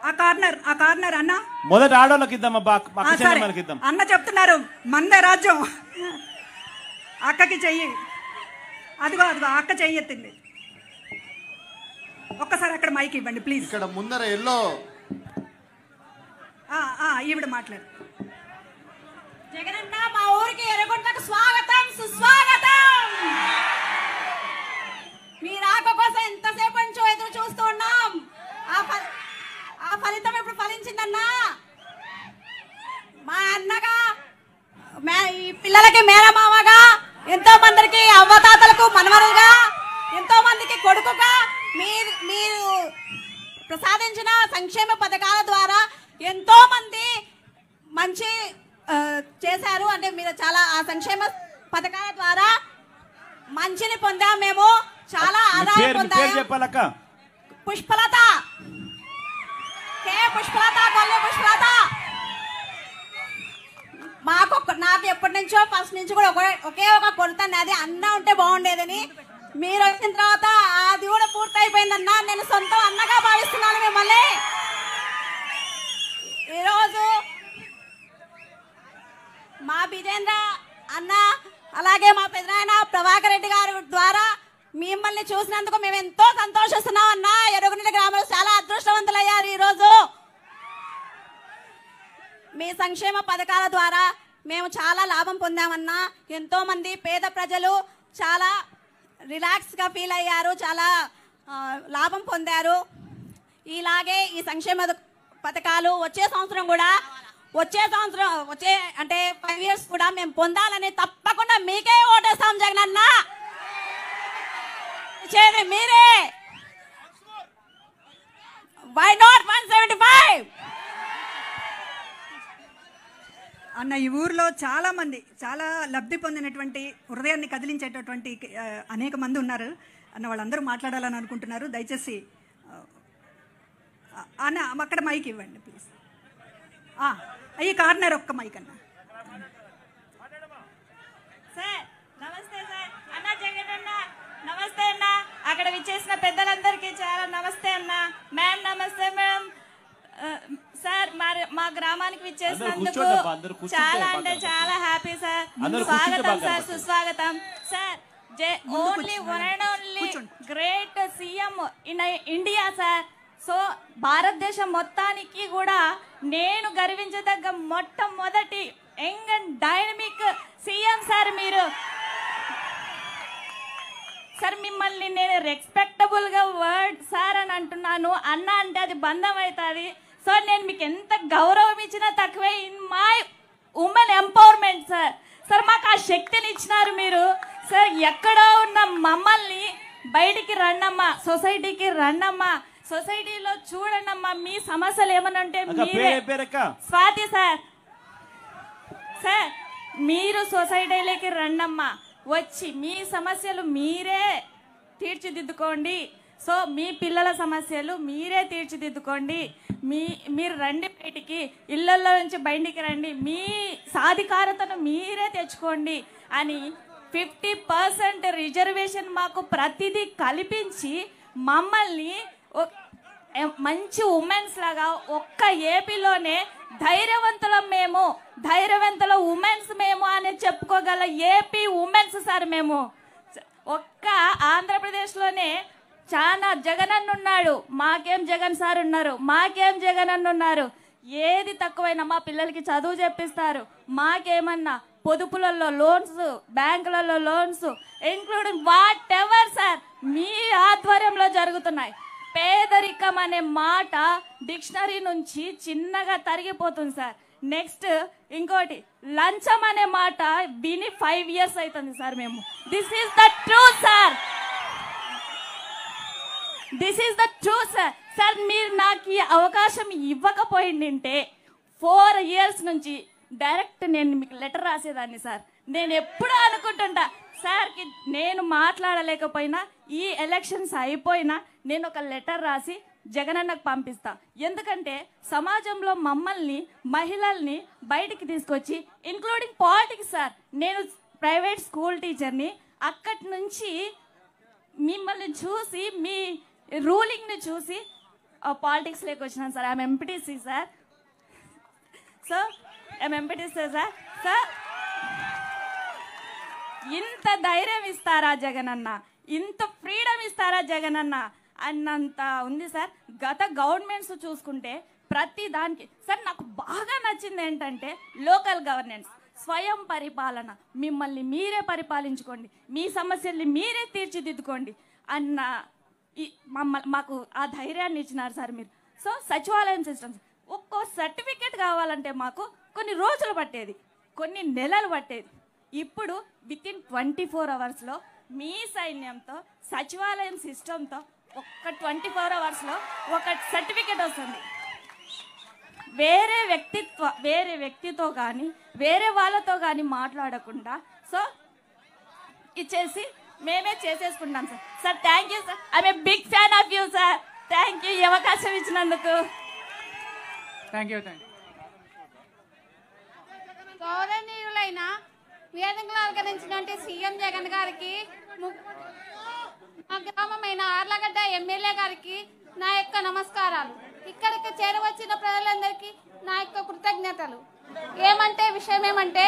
ఆ కార్నర్ అన్న మొదట ఆడోళ్ళకి ఇద్దామా, అన్న చెప్తున్నారు మందే రాజ్యం. అక్కకి చెయ్యి, అదిగో అక్క చెయ్యి ఎత్తింది. ఒక్కసారి అక్కడ మైక్ ఇవ్వండి ప్లీజ్. ఇక్కడ ముందర ఎల్లో ఈవిడ మాట్లాడు. జగనన్న మా ఊరికి ఎర్రగొండకు స్వాగతం సుస్వాగతం. మీ రాక కోసం ఎంతసేపు నుంచో ఎదురు చూస్తూ ఉన్నాం. ఆ ఫలితం ఇప్పుడు ఫలించిందన్నా. మా అన్నగా ఈ పిల్లలకి మేనమామగా, ఎంతో మందికి అవ్వతాతలకు మనవరుగా, ఎంతో మందికి కొడుకుగా మీరు ప్రసాదించిన సంక్షేమ పథకాల ద్వారా ఎంతో మంది మంచి చేశారు. అంటే మీరు చాలా ఆ సంక్షేమ పథకాల ద్వారా మంచిని పొందాం. మేము చాలా ఆదాయం పొందాము. పుష్పలత, కొల్లి పుష్పలత. నాకు ఎప్పటి నుంచో ఫస్ట్ నుంచి కూడా ఒకే ఒక కొరత, అది అన్న ఉంటే బాగుండేదని. మీరు వచ్చిన తర్వాత అది కూడా పూర్తి అయిపోయిందన్న. నేను సొంతం అన్నగా భావిస్తున్నాను మిమ్మల్ని. ఈరోజు మా విజేంద్ర అన్న, అలాగే మా పెదనాయన ప్రభాకర్ రెడ్డి గారి ద్వారా మిమ్మల్ని చూసినందుకు మేము ఎంతో సంతోషిస్తున్నాం అన్న. ఎర్రగొండ గ్రామంలో చాలా అదృష్టవంతులయ్యారు ఈరోజు. మీ సంక్షేమ పథకాల ద్వారా మేము చాలా లాభం పొందామన్నా. ఎంతో మంది పేద ప్రజలు చాలా రిలాక్స్గా ఫీల్ అయ్యారు, చాలా లాభం పొందారు. ఇలాగే ఈ సంక్షేమ పథకాలు వచ్చే సంవత్సరం అంటే 5 years కూడా మేము పొందాలని తప్పకుండా మీకే ఓటేస్తాం జగనన్న. మీరే వై నాట్ 175 అన్న. ఈ ఊర్లో చాలా మంది చాలా లబ్ధి పొందినటువంటి, హృదయాన్ని కదిలించేటటువంటి అనేక మంది ఉన్నారు అన్న. వాళ్ళందరూ మాట్లాడాలని అనుకుంటున్నారు. దయచేసి అన్న అక్కడ మైక్ ఇవ్వండి ప్లీజ్. ఈ కార్నర్ ఒక్క మైక్ అన్న. సార్ నమస్తే సార్. అన్న జగనన్న నమస్తే అన్న. అక్కడ విచ్చేసిన పెద్దలందరికీ చాలా నమస్తే అన్న. మ్యామ్ నమస్తే మ్యామ్. సార్ మా గ్రామానికి విచ్చేసినందుకు చాలా అంటే చాలా హ్యాపీ సార్. స్వాగతం సార్, సుస్వాగతం sir. Only one and only great CM in India sir. So భారతదేశం మొత్తానికి కూడా నేను గర్వించదగ్గ మొట్టమొదటి young and dynamic CM sir మీరు. సార్ మిమ్మల్ని నేను రెస్పెక్టబుల్ గా వర్డ్ సార్ అని అంటున్నాను. అన్న అంటే అది బంధం అవుతుంది. సో నేను మీకు ఎంత గౌరవం ఇచ్చినా తక్కువే. In my women empowerment sir. Sir మాకు ఆ శక్తిని ఇచ్చినారు మీరు. సార్ ఎక్కడో ఉన్న మమ్మల్ని బయటికి రండమ్మా, సొసైటీకి రండమ్మా, సొసైటీలో చూడండమ్మా. మీ సమస్యలు ఏమనంటే స్వాతి సార్. సార్ మీరు సొసైటీలోకి రండమ్మా, వచ్చి మీ సమస్యలు మీరే తీర్చిదిద్దుకోండి. సో మీ పిల్లల సమస్యలు మీరే తీర్చిదిద్దుకోండి. మీరు రండి బయటికి, ఇళ్లలో నుంచి బయటికి రండి, మీ సాధికారతను మీరే తెచ్చుకోండి అని 50% రిజర్వేషన్ మాకు ప్రతిదీ కల్పించి మమ్మల్ని మంచి ఉమెన్స్ లాగా ఒక్క ఏపీలోనే ధైర్యవంతుల ఉమెన్స్ మేము అని చెప్పుకోగల ఏపీ ఉమెన్స్ సార్ మేము. ఒక్క ఆంధ్రప్రదేశ్లోనే చాలా జగనన్న ఉన్నాడు, మాకేం జగన్ సార్ ఉన్నారు, మాకేం జగనన్న ఉన్నారు. ఏది తక్కువైనా మా పిల్లలకి చదువు చెప్పిస్తారు. మాకేమన్నా పొదుపులలో లోన్స్, బ్యాంకులలో loans, including whatever sir మీ ఆధ్వర్యంలో జరుగుతున్నాయి. పేదరికం అనే మాట డిక్షనరీ నుంచి చిన్నగా తరిగిపోతుంది సార్. నెక్స్ట్ ఇంకోటి లంచం అనే మాట విని 5 years అవుతుంది సార్ మేము. This is the truth sir. This is the truth sir. Sir మీరు నాకు ఈ అవకాశం ఇవ్వకపోయిందంటే 4 years నుంచి డైరెక్ట్ నేను మీకు లెటర్ రాసేదాన్ని సార్. నేను ఎప్పుడూ అనుకుంటుంటా సార్కి నేను మాట్లాడలేకపోయినా ఈ ఎలక్షన్స్ అయిపోయినా నేను ఒక లెటర్ రాసి జగనన్నకు పంపిస్తా. ఎందుకంటే సమాజంలో మమ్మల్ని మహిళల్ని బయటికి తీసుకొచ్చి ఇంక్లూడింగ్ పాలిటిక్స్ సార్. నేను ప్రైవేట్ స్కూల్ టీచర్ని. అక్కడి నుంచి మిమ్మల్ని చూసి మీ రూలింగ్ని చూసి పాలిటిక్స్లోకి వచ్చినాను sir. I'm MPTC sir. So I'm MPTC sir. Sir ఇంత ధైర్యం ఇస్తారా జగనన్న, ఇంత ఫ్రీడమ్ ఇస్తారా జగనన్న అన్నంత ఉంది సార్. గత గవర్నమెంట్స్ చూసుకుంటే ప్రతి దానికి సార్ నాకు బాగా నచ్చింది ఏంటంటే లోకల్ గవర్నెన్స్, స్వయం పరిపాలన. మిమ్మల్ని మీరే పరిపాలించుకోండి, మీ సమస్యల్ని మీరే తీర్చిదిద్దుకోండి అన్న మాకు ఆ ధైర్యాన్ని ఇచ్చినారు సార్ మీరు. సో సచివాలయం సిస్టమ్స్ ఒక్కో సర్టిఫికేట్ కావాలంటే మాకు కొన్ని రోజులు పట్టేది, కొన్ని నెలలు పట్టేది. ఇప్పుడు వితిన్ 24 అవర్స్లో మీ సైన్యంతో సచివాలయం సిస్టంతో ఒక్క 24 అవర్స్లో ఒక సర్టిఫికేట్ వస్తుంది. వేరే వ్యక్తితో కానీ వేరే వాళ్ళతో కానీ మాట్లాడకుండా సో ఇచ్చేసి మేమే చేసేసుకుంటాం sir. Sir thank you sir. I'm a big fan of you sir. Thank you, ఈ అవకాశం ఇచ్చినందుకు. Thank you. గౌరవనీయులైన వేదికలు అలంకరించినటువంటి సీఎం జగన్ గారికి, మా గ్రామమైన ఆర్లగడ్డ ఎమ్మెల్యే గారికి నా యొక్క నమస్కారాలు. ఇక్కడికి చేరవచ్చిన ప్రజలందరికీ నా యొక్క కృతజ్ఞతలు. విషయం ఏమంటే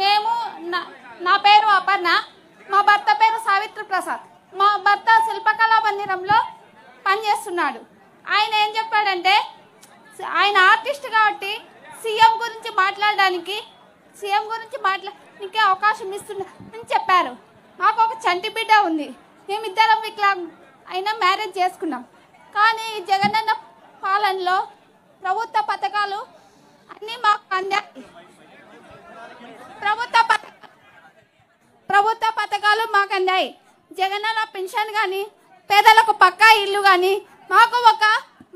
మేము నా పేరు అపర్ణ, మా భర్త పేరు సావిత్రి ప్రసాద్. మా భర్త శిల్పకళా మందిరంలో పనిచేస్తున్నాడు. ఆయన ఏం చెప్పాడంటే ఆయన ఆర్టిస్ట్ కాబట్టి సీఎం గురించి మాట్లాడడానికి అవకాశం ఇస్తున్నా అని చెప్పారు. మాకు ఒక చంటి బిడ్డ ఉంది, మేమిద్దరం అయినా మ్యారేజ్ చేసుకున్నాం. కానీ జగనన్న పాలనలో ప్రభుత్వ పథకాలు అన్నీ మాకు అందాయి. ప్రభుత్వ పథకాలు మాకు అందాయి. జగనన్న పెన్షన్ కానీ, పేదలకు పక్కా ఇల్లు కానీ,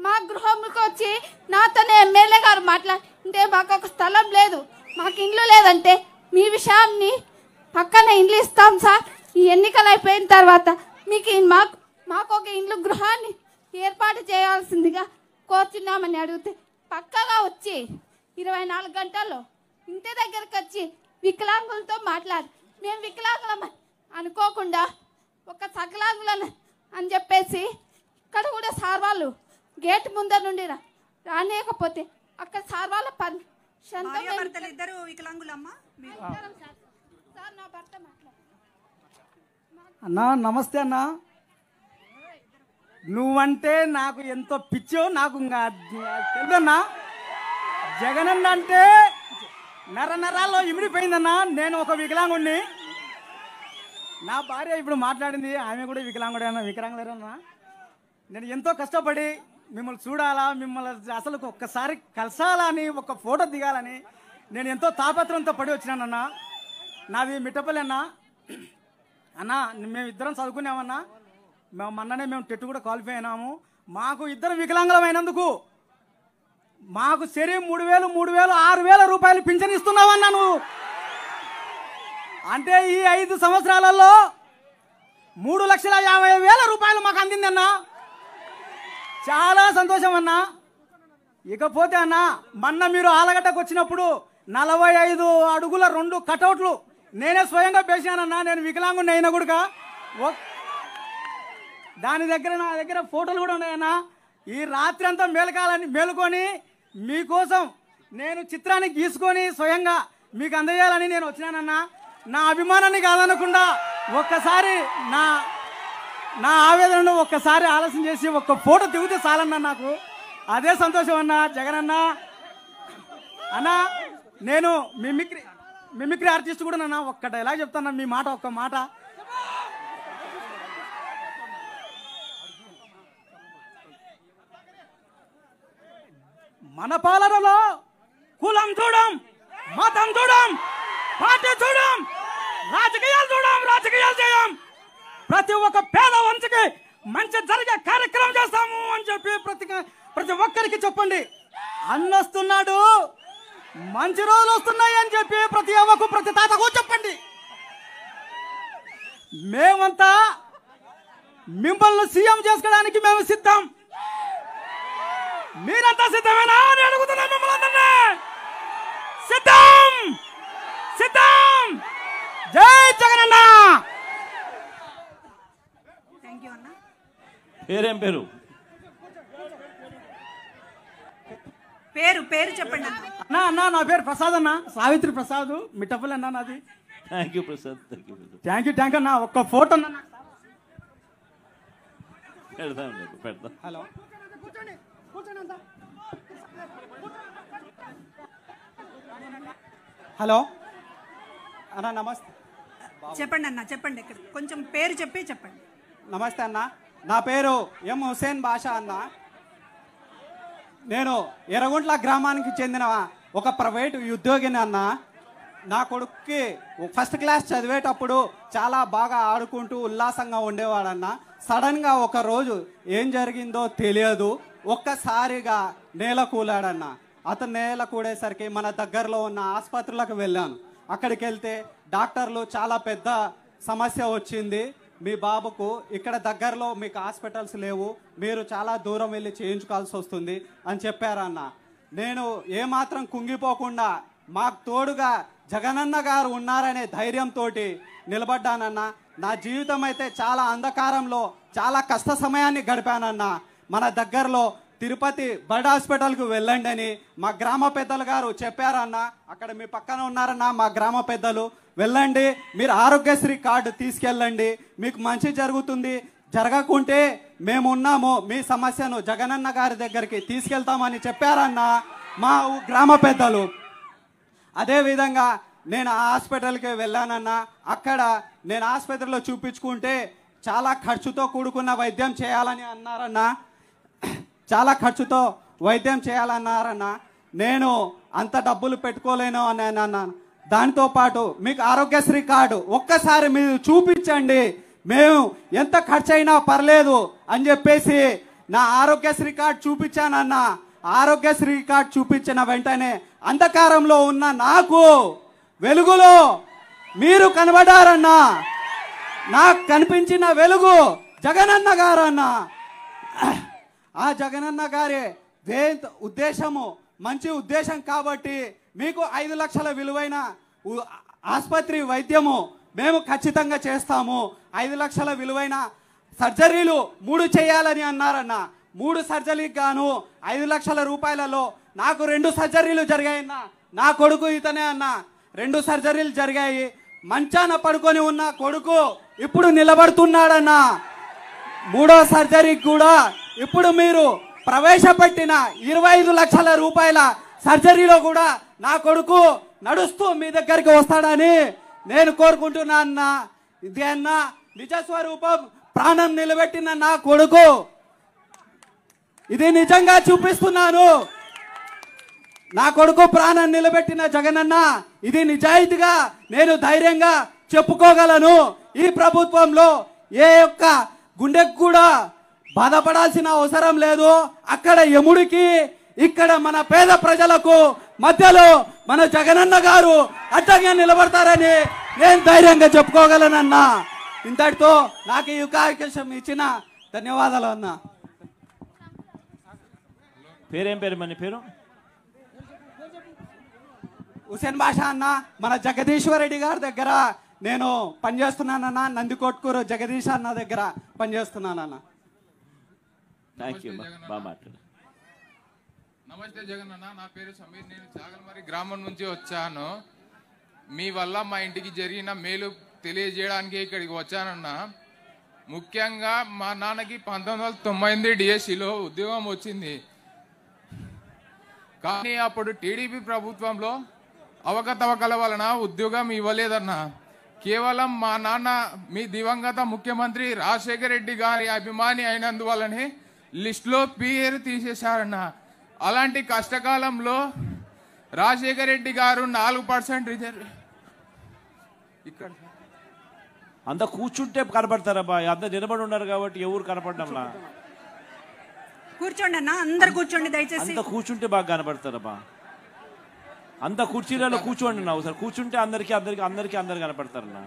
మా గృహంకి వచ్చి నాతోనే ఎమ్మెల్యే గారు మాట్లాడితే మాకు ఒక స్థలం లేదు, మాకు ఇండ్లు లేదంటే మీ విషయాన్ని పక్కన ఇండ్లు ఇస్తాం సార్, ఈ ఎన్నికలు అయిపోయిన తర్వాత మీకు మాకు ఒక ఇండ్లు గృహాన్ని ఏర్పాటు చేయాల్సిందిగా కోరుతున్నామని అడిగితే పక్కగా వచ్చి 24 గంటల్లో ఇంటి దగ్గరకు వచ్చి వికలాంగులతో మాట్లాడి మేము వికలాంగులం అనుకోకుండా ఒక సకలాంగులను అని చెప్పేసి ఇక్కడ కూడా సార్ వాళ్ళు గేట్ ముందర నుండి రానియకపోతే అక్కడ సార్ వాళ్ళ ఇద్దరు వికలాంగులమ్మా. అన్నా నమస్తే అన్న. నువ్వంటే నాకు ఎంతో పిచ్చో నాకు తెలుదన్నా. జగనన్న అంటే నరాల్లో ఇమిడిపోయిందన్నా. నేను ఒక వికలాంగుడిని, నా భార్య ఇప్పుడు మాట్లాడింది, ఆమె కూడా వికలాంగులేరన్నా. నేను ఎంతో కష్టపడి మిమ్మల్ని చూడాలా, మిమ్మల్ని అసలు ఒక్కసారి కలసాలని, ఒక ఫోటో దిగాలని నేను ఎంతో తాపత్రంతో పడి వచ్చినానన్నా. నాది మిట్టపల్లి అన్నా. అన్నా మేమిద్దరం చదువుకున్నామన్నా. మొన్ననే మేము టెట్ కూడా క్వాలిఫై అయినాము. మాకు ఇద్దరు వికలాంగులమైనందుకు మాకు సరే 3,000, 6,000 రూపాయలు పింఛన్ ఇస్తున్నావన్నా నువ్వు. అంటే ఈ 5 సంవత్సరాలలో 3,50,000 రూపాయలు మాకు అందిందన్నా. చాలా సంతోషం అన్నా. ఇకపోతే అన్న మొన్న మీరు ఆలగడ్డకు వచ్చినప్పుడు 45 అడుగుల 2 కటౌట్లు నేనే స్వయంగా పేశానన్నా. నేను వికలాంగుని అయినా కూడా దాని దగ్గర నా దగ్గర ఫోటోలు కూడా ఉన్నాయన్నా. ఈ రాత్రి అంతా మేలుకొని మీకోసం నేను చిత్రాన్ని గీసుకొని స్వయంగా మీకు అందజేయాలని నేను వచ్చినానన్నా. నా అభిమానాన్ని కాదనకుండా ఒక్కసారి నా ఆవేదనను ఒక్కసారి ఆలోచన చేసి ఒక్క ఫోటో దిగితే చాలన్నా నాకు అదే సంతోషం అన్నా. జగన్ అన్నా నేను మిమిక్రీ ఆర్టిస్ట్ కూడా నన్నా. ఒక్క డైలాగ్ చెప్తాను, మీ మాట ఒక్క మాట. మన పాలనలో కులం చూడం, మతం చూడం, పార్టీ చూడం, రాజకీయాలు చేయం. ప్రతి ఒక్క పేద వంశకి మంచి జరిగే కార్యక్రమం చేస్తాము అని చెప్పి ప్రతి ఒక్కరికి చెప్పండి. అన్నొస్తున్నాడు, మంచి రోజులు వస్తున్నాయి అని చెప్పి ప్రతి అవ్వకు ప్రతి తాతకు చెప్పండి. మేమంతా మిమ్మల్ని సీఎం చేసుకోవడానికి మేము సిద్ధం. మీరంతా సిద్ధమేనా అని అడుగుతున్నా మిమ్మల్ని అందరినీ. సిద్ధం. జై జగనన్న. థ్యాంక్ యూ అన్న. పేరేం పేరు? పేరు చెప్పండి అన్న. అన్నా అన్నా నా పేరు ప్రసాద్ అన్న, సావిత్రి ప్రసాద్, మిట్టపల్లి అన్న నాది. Thank you Prasad, thank you Prasad. Thank you అన్న. ఒక్క ఫోటో అన్న. పెడతాం. హలో హలో అన్న నమస్తే. చెప్పండి అన్న, చెప్పండి. ఇక్కడ కొంచెం పేరు చెప్పండి. నమస్తే అన్న, నా పేరు ఎం హుసేన్ బాషా అన్న. నేను ఎర్రగుంట్ల గ్రామానికి చెందిన ఒక ప్రైవేటు ఉద్యోగిని అన్న. నా కొడుక్కి ఫస్ట్ క్లాస్ చదివేటప్పుడు చాలా బాగా ఆడుకుంటూ ఉల్లాసంగా ఉండేవాడన్న. సడన్గా ఒక రోజు ఏం జరిగిందో తెలియదు, ఒక్కసారిగా నేల కూలాడన్న. అతను నేల కూడేసరికి మన దగ్గరలో ఉన్న ఆసుపత్రులకు వెళ్ళాను. అక్కడికి వెళ్తే డాక్టర్లు చాలా పెద్ద సమస్య వచ్చింది మీ బాబుకు, ఇక్కడ దగ్గరలో మీకు హాస్పిటల్స్ లేవు, మీరు చాలా దూరం వెళ్ళి చేయించుకోవాల్సి వస్తుంది అని చెప్పారన్న. నేను ఏమాత్రం కుంగిపోకుండా మాకు తోడుగా జగనన్న గారు ఉన్నారనే ధైర్యంతో నిలబడ్డానన్న. నా జీవితం అయితే చాలా అంధకారంలో చాలా కష్ట సమయాన్ని గడిపానన్న. మన దగ్గరలో తిరుపతి బర్డ్ హాస్పిటల్కు వెళ్ళండి అని మా గ్రామ పెద్దలు గారు చెప్పారన్న. అక్కడ మీ పక్కన ఉన్నారన్న మా గ్రామ పెద్దలు. వెళ్ళండి, మీరు ఆరోగ్యశ్రీ కార్డు తీసుకెళ్ళండి, మీకు మంచి జరుగుతుంది, జరగకుంటే మేమున్నాము, మీ సమస్యను జగనన్న గారి దగ్గరికి తీసుకెళ్తామని చెప్పారన్న మా గ్రామ పెద్దలు. అదేవిధంగా నేను ఆ హాస్పిటల్కి వెళ్ళానన్న. అక్కడ నేను ఆసుపత్రిలో చూపించుకుంటే చాలా ఖర్చుతో కూడుకున్న వైద్యం చేయాలని అన్నారన్న. చాలా ఖర్చుతో వైద్యం చేయాలన్నారన్న. నేను అంత డబ్బులు పెట్టుకోలేను అని అన్నాను. దాంతో పాటు మీకు ఆరోగ్యశ్రీ కార్డు ఒక్కసారి మీరు చూపించండి, మేము ఎంత ఖర్చు అయినా పర్లేదు అని చెప్పేసి నా ఆరోగ్యశ్రీ కార్డు చూపించానన్న. ఆరోగ్యశ్రీ కార్డు చూపించిన వెంటనే అంధకారంలో ఉన్న నాకు వెలుగులో మీరు కనబడారన్న. నాకు కనిపించిన వెలుగు జగనన్న గారన్న. ఆ జగనన్న గారి ఉద్దేశము మంచి ఉద్దేశం కాబట్టి మీకు 5 లక్షల విలువైన ఆసుపత్రి వైద్యము మేము ఖచ్చితంగా చేస్తాము. 5 లక్షల విలువైన సర్జరీలు 3 చేయాలని అన్నారన్న. 3 సర్జరీకి గాను 5 లక్షల రూపాయలలో నాకు 2 సర్జరీలు జరిగాయన్న. నా కొడుకు ఇతనే అన్న. 2 సర్జరీలు జరిగాయి. మంచాన పడుకొని ఉన్న కొడుకు ఇప్పుడు నిలబడుతున్నాడన్న. 3వ సర్జరీకి కూడా ఇప్పుడు మీరు ప్రవేశపెట్టిన 25 లక్షల రూపాయల సర్జరీలో కూడా నా కొడుకు నడుస్తూ మీ దగ్గరికి వస్తాడని నేను కోరుకుంటున్నా అన్న. ఇది అన్న నిజస్వరూపం, ప్రాణం నిలబెట్టిన నా కొడుకు. ఇది నిజంగా చూపిస్తున్నాను. నా కొడుకు ప్రాణం నిలబెట్టిన జగనన్న, ఇది నిజాయితీగా నేను ధైర్యంగా చెప్పుకోగలను. ఈ ప్రభుత్వంలో ఏ యొక్క గుండెకు కూడా బాధపడాల్సిన అవసరం లేదు. అక్కడ యముడికి, ఇక్కడ మన పేద ప్రజలకు మధ్యలో మన జగనన్న గారు అడ్డంగా నిలబడతారని నేను ధైర్యంగా చెప్పుకోగలనన్నా. ఇంతటితో నాకు ఈ అవకాశం ఇచ్చిన ధన్యవాదాలు అన్న. పేరేం పేరు? మన పేరు హుసేన్ బాషా అన్న. మన జగదీశ్వర్ రెడ్డి గారి దగ్గర నేను పనిచేస్తున్నానన్న. నందికొట్కూరు జగదీష్ అన్న దగ్గర పనిచేస్తున్నానన్న. థ్యాంక్ యూ, బాగా మాట్లాడు. నమస్తే జగనన్న, నా పేరు సమీర్, నేను చాగల్మరి గ్రామం నుంచి వచ్చాను. మీ వల్ల మా ఇంటికి జరిగిన మేలు తెలియజేయడానికి ఇక్కడికి వచ్చానన్న. ముఖ్యంగా మా నాన్నకి 1998 డిఎస్సిలో ఉద్యోగం వచ్చింది. కానీ అప్పుడు టీడీపీ ప్రభుత్వంలో అవకతవకల వలన ఉద్యోగం ఇవ్వలేదన్న. కేవలం మా నాన్న మీ దివంగత ముఖ్యమంత్రి రాజశేఖర రెడ్డి గారి అభిమాని అయినందువల్లనే లిస్టులో పేరు తీసేశారన్న. అలాంటి కష్టకాలంలో రాజశేఖర రెడ్డి గారు 4% రిజర్వ్ ఇక్కడ అంత కూర్చుంటే కనపడతారబ్బా, అంత నిలబడి ఉన్నారు కాబట్టి ఎవరు కనపడడంలా. కూర్చోండి అన్న, అందరు కూర్చోండి దయచేసి. అంత కూర్చుంటే బాగా కనపడతారబ్బా. అంత కుర్చీలలో కూర్చోండి నా ఒకసారి. కూర్చుంటే అందరికి అందరు కనపడతారన్నా.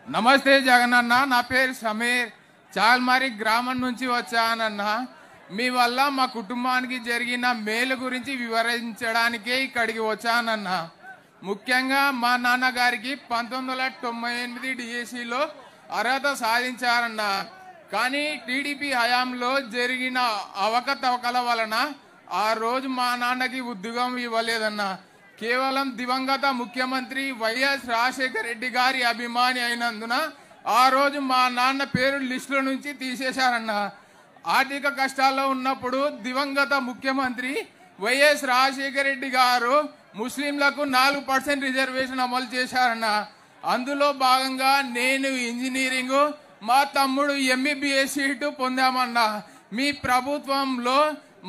నమస్తే జగనన్న, నా పేరు సమీర్, చాల్మారి గ్రామం నుంచి వచ్చానన్న. మీ వల్ల మా కుటుంబానికి జరిగిన మేలు గురించి వివరించడానికే ఇక్కడికి వచ్చానన్నా. ముఖ్యంగా మా నాన్నగారికి 1998 డిఎస్సిలో అర్హత సాధించారన్న. కానీ టీడీపీ హయాంలో జరిగిన అవకతవకల వలన ఆ రోజు మా నాన్నకి ఉద్యోగం ఇవ్వలేదన్న. కేవలం దివంగత ముఖ్యమంత్రి వైఎస్ రాజశేఖర రెడ్డి గారి అభిమాని అయినందున ఆ రోజు మా నాన్న పేరు లిస్టుల నుంచి తీసేశారన్న. ఆర్థిక కష్టాల్లో ఉన్నప్పుడు దివంగత ముఖ్యమంత్రి వైఎస్ రాజశేఖర రెడ్డి గారు ముస్లింలకు 4% రిజర్వేషన్ అమలు చేశారన్న. అందులో భాగంగా నేను ఇంజనీరింగ్, మా తమ్ముడు ఎంబీబీఎస్ సీటు పొందామన్నా. మీ ప్రభుత్వంలో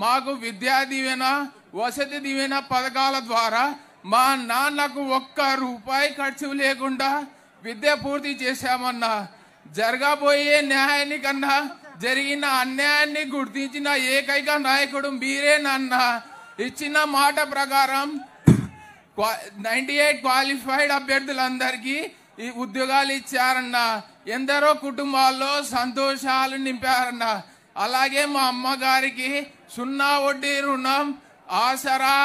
మాకు విద్యా దీవెన, వసతి దీవెన పథకాల ద్వారా మా నాన్నకు 1 రూపాయి ఖర్చు లేకుండా విద్య పూర్తి చేశామన్నా. జరగబోయే న్యాయానికన్నా జరిగిన అన్యాయాన్ని గుర్తించిన ఏకైక నాయకుడు మీరేనన్నా. ఇచ్చిన మాట ప్రకారం 98 క్వాలిఫైడ్ అభ్యర్థులందరికీ ఈ ఉద్యోగాలు ఇచ్చారన్న. ఎందరో కుటుంబాల్లో సంతోషాలు నింపారన్న. అలాగే మా అమ్మగారికి 0 వడ్డీ రుణం, ఆసరా,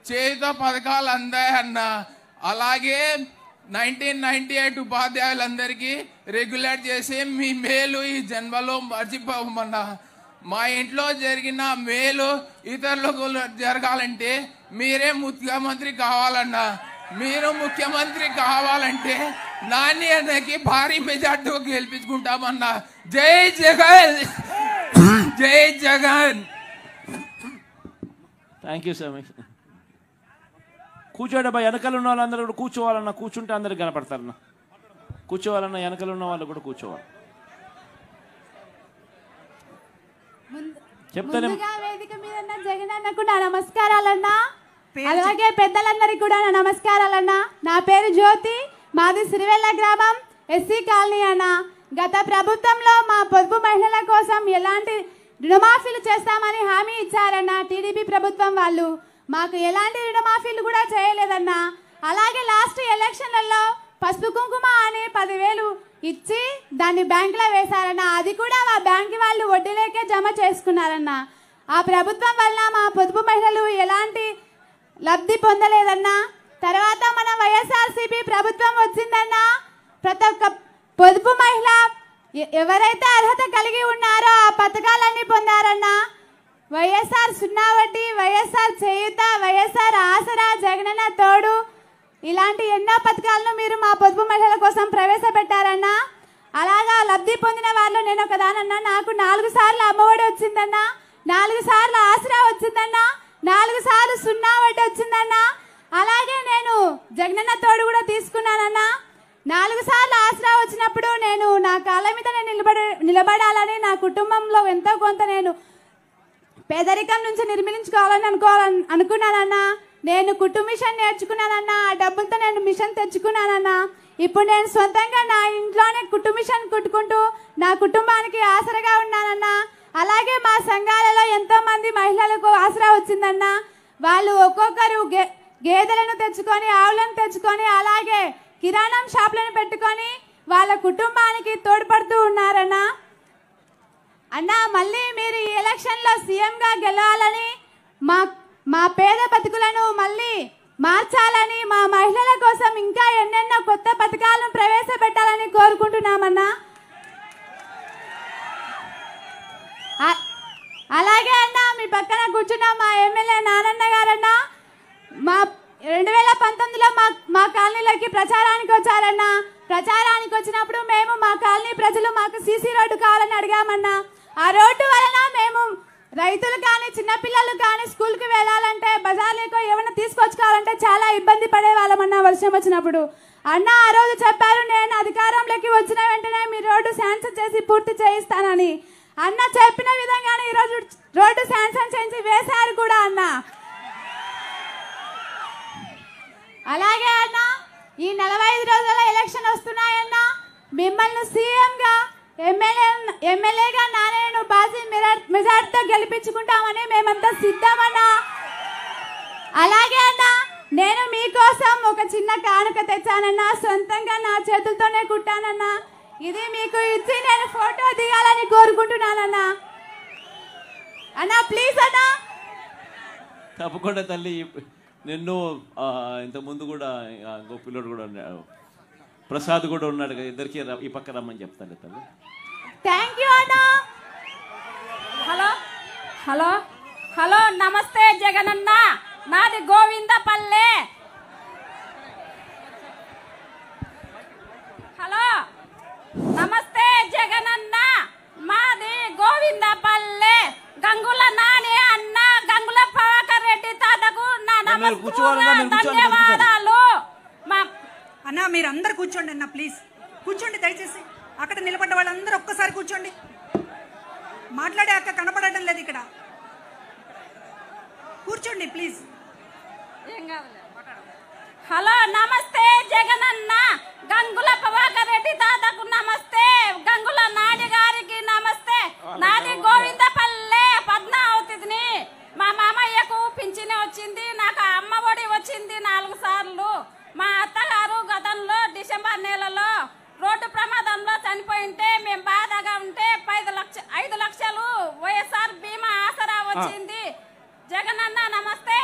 చేయుత పథకాలు అందాయన్న. అలాగే 1998 ఉపాధ్యాయులందరికీ రెగ్యులర్ చేసి మీ మేలు ఈ జన్మలో మర్చిపోమన్నా. మా ఇంట్లో జరిగిన మేలు ఇతరులకు జరగాలంటే మీరే ముఖ్యమంత్రి కావాలన్నా. మీరు ముఖ్యమంత్రి కావాలంటే నాని అన్నకి భారీ మెజార్టీతో గెలిపించుకుంటామన్నా. జై జగన్, జై జగన్. Thank you sir. కూర్చోడబ్బా, వెనకాల ఉన్న వాళ్ళందరూ కూడా కూర్చోవాలన్నా. కూర్చుంటే అందరికి కనపడతారన్నా. కూర్చోవాలన్నా, వెనకాల ఉన్న వాళ్ళు కూడా కూర్చోవాలి. చెప్తానే వేదిక మీద జగన్ అన్నకు నా నమస్కారాలన్నా. అలాగే పెద్దలందరికీ కూడా నా నమస్కారాలన్నా. నా పేరు జ్యోతి, మాది సిరివెల్ల గ్రామం, ఎస్సీ కాలనీ అన్న. గత ప్రభుత్వంలో మా పొదుపు మహిళల కోసం ఎలాంటి రుణమాఫీలు చేస్తామని హామీ ఇచ్చారన్న టీడీపీ ప్రభుత్వం వాళ్ళు. మాకు ఎలాంటి రుణమాఫీలు కూడా చేయలేదన్నా. అలాగే లాస్ట్ ఎలక్షన్లలో పసుపు కుంకుమ అని 10,000 ఇచ్చి దాన్ని బ్యాంకులో వేశారన్న. అది కూడా మా బ్యాంకు వాళ్ళు వడ్డీలేకే జమ చేసుకున్నారన్న. ఆ ప్రభుత్వం వల్ల మా పొదుపు మహిళలు ఎలాంటి లబ్ధి పొందలేదన్నా. తర్వాత మన వైఎస్ఆర్సీపీ ప్రభుత్వం వచ్చిందన్నా. ప్రతి ఒక్క పొదుపు మహిళ ఎవరైతే అర్హత కలిగి ఉన్నారో ఆ పథకాలన్నీ పొందారన్నా. వైఎస్ఆర్ 0 వడ్డీ, వైఎస్ఆర్ చేయుత, వైఎస్ఆర్ ఆసరా, జగనన్న తోడు ఇలాంటి ఎన్నో పథకాలను మీరు మా పొదుపు మహిళల కోసం ప్రవేశపెట్టారన్నా. అలాగా లబ్ధి పొందిన వాళ్ళు నేను ఒక దానన్నా. నాకు 4 సార్లు అమ్మఒడి వచ్చిందన్నా, 4 సార్లు ఆసరా వచ్చిందన్నా, 4 సార్లు 0 వడ్డీ వచ్చిందన్నా. అలాగే నేను జగనన్న తోడు కూడా తీసుకున్నానన్నా. 4 సార్లు ఆసరా వచ్చినప్పుడు నేను నా కాళ్ళ మీద నేను నిలబడాలని, నా కుటుంబంలో ఎంతో కొంత నేను పేదరికం నుంచి నిర్మించుకోవాలని అనుకున్నానన్నా. నేను కుట్టు మిషన్ నేర్చుకున్నానన్నా. ఆ డబ్బులతో నేను మిషన్ తెచ్చుకున్నానన్నా. ఇప్పుడు నేను సొంతంగా నా ఇంట్లోనే కుట్టు మిషన్ కుట్టుకుంటూ నా కుటుంబానికి ఆసరగా ఉన్నానన్నా. అలాగే మా సంఘాలలో ఎంతో మంది మహిళలకు ఆసరా వచ్చిందన్నా. వాళ్ళు ఒక్కొక్కరు గేదెలను తెచ్చుకొని, ఆవులను తెచ్చుకొని, అలాగే కిరాణం షాపులను పెట్టుకొని వాళ్ళ కుటుంబానికి తోడ్పడుతూ ఉన్నారన్నా. అన్నా, మళ్ళీ మీరు ఈ ఎలక్షన్లో సీఎంగా గెలవాలని, మా పేద బతుకులను మళ్ళీ మార్చాలని, మా మహిళల కోసం ఇంకా ఎన్నెన్నో కొత్త పథకాలను ప్రవేశపెట్టాలని కోరుకుంటున్నామన్నా. అలాగే అన్నా, మీ పక్కన కూర్చున్న మా ఎమ్మెల్యే నానన్న గారన్నా, మా 2019లో మా కాలనీలోకి ప్రచారానికి వచ్చారన్నా. ప్రచారానికి వచ్చినప్పుడు మేము మా కాలనీ ప్రజలు మాకు సీసీ రోడ్డు కావాలని అడిగామన్నా. ఆ రోడ్డు వలన మేము రైతులు కానీ, చిన్నపిల్లలు కానీ స్కూల్కి వెళ్ళాలంటే, బజార్లకు ఏమైనా తీసుకొచ్చుకోవాలంటే చాలా ఇబ్బంది పడే వాళ్ళమన్నా వర్షం వచ్చినప్పుడు. అన్న ఆ రోజు చెప్పారు, నేను అధికారంలోకి వచ్చిన వెంటనే మీ రోడ్డు శాంక్షన్ చేసి పూర్తి చేయిస్తానని. అన్న చెప్పిన విధంగానే ఈరోజు రోడ్డు శాంక్షన్ చేయించి వేశారు కూడా అన్న. అలాగే అన్న, ఈ 45 రోజుల ఎలక్షన్ వస్తున్నాయన్నా. మిమ్మల్ని సీఎంగా, ఎమ్మెల్యేగా నానేను బాజీ మెజార్టీతో గెలిపించుకుంటామని మేమంతా సిద్ధమన్నా. అలాగే అన్న, నేను మీకోసం ఒక చిన్న కానుక తెచ్చానన్నా. సొంతంగా నా చేతులతోనే కుట్టానన్నా. ఇది మీకు ఇచ్చి నేను ఫోటో దిగాలని కోరుకుంటున్నానన్నా. అన్నా ప్లీజ్ అన్నా. తప్పకుండా తల్లి. నిన్ను ఇంతకుముందు కూడా ఇంకో పిల్లడు కూడా ఉన్నాడు, ప్రసాద్ కూడా ఉన్నాడు కదా, ఇద్దరికి ఈ పక్క రమ్మని చెప్తాను తల్లి. థ్యాంక్ యూ అన్నా. హలో హలో హలో నమస్తే జగనన్న, నాది గోవిందపల్లె. హలో నమస్తే జగనన్న, మాది గోవిందపల్లె. గంగుల నాని అన్న, గంగుల ప్రభాకర్ రెడ్డి తాతకు నా ధన్యవాదాలు. అన్న మీరు అందరు కూర్చోండి అన్న, ప్లీజ్ కూర్చోండి దయచేసి. అక్కడ నిలబడ్డ వాళ్ళందరూ ఒక్కసారి కూర్చోండి. మాట్లాడే అక్క కనపడటం లేదు ఇక్కడ, కూర్చోండి ప్లీజ్. హలో నమస్తే జగనన్న, గంగుల ప్రభాకర్ రెడ్డి తాతకు నమస్తే, గంగుల నాని గారికి నమస్తే. నాది గోవిందపల్లె పద్మావతిని. మా మామయ్యకు పింఛని వచ్చింది, నాకు అమ్మ ఒడి వచ్చింది 4 సార్లు. మా అత్తగారు గతంలో డిసెంబర్ నెలలో రోడ్డు ప్రమాదంలో చనిపోయింటే మేము బాధగా ఉంటే 5 లక్షలు వైఎస్ఆర్ బీమా ఆసరా వచ్చింది. జగనన్న నమస్తే.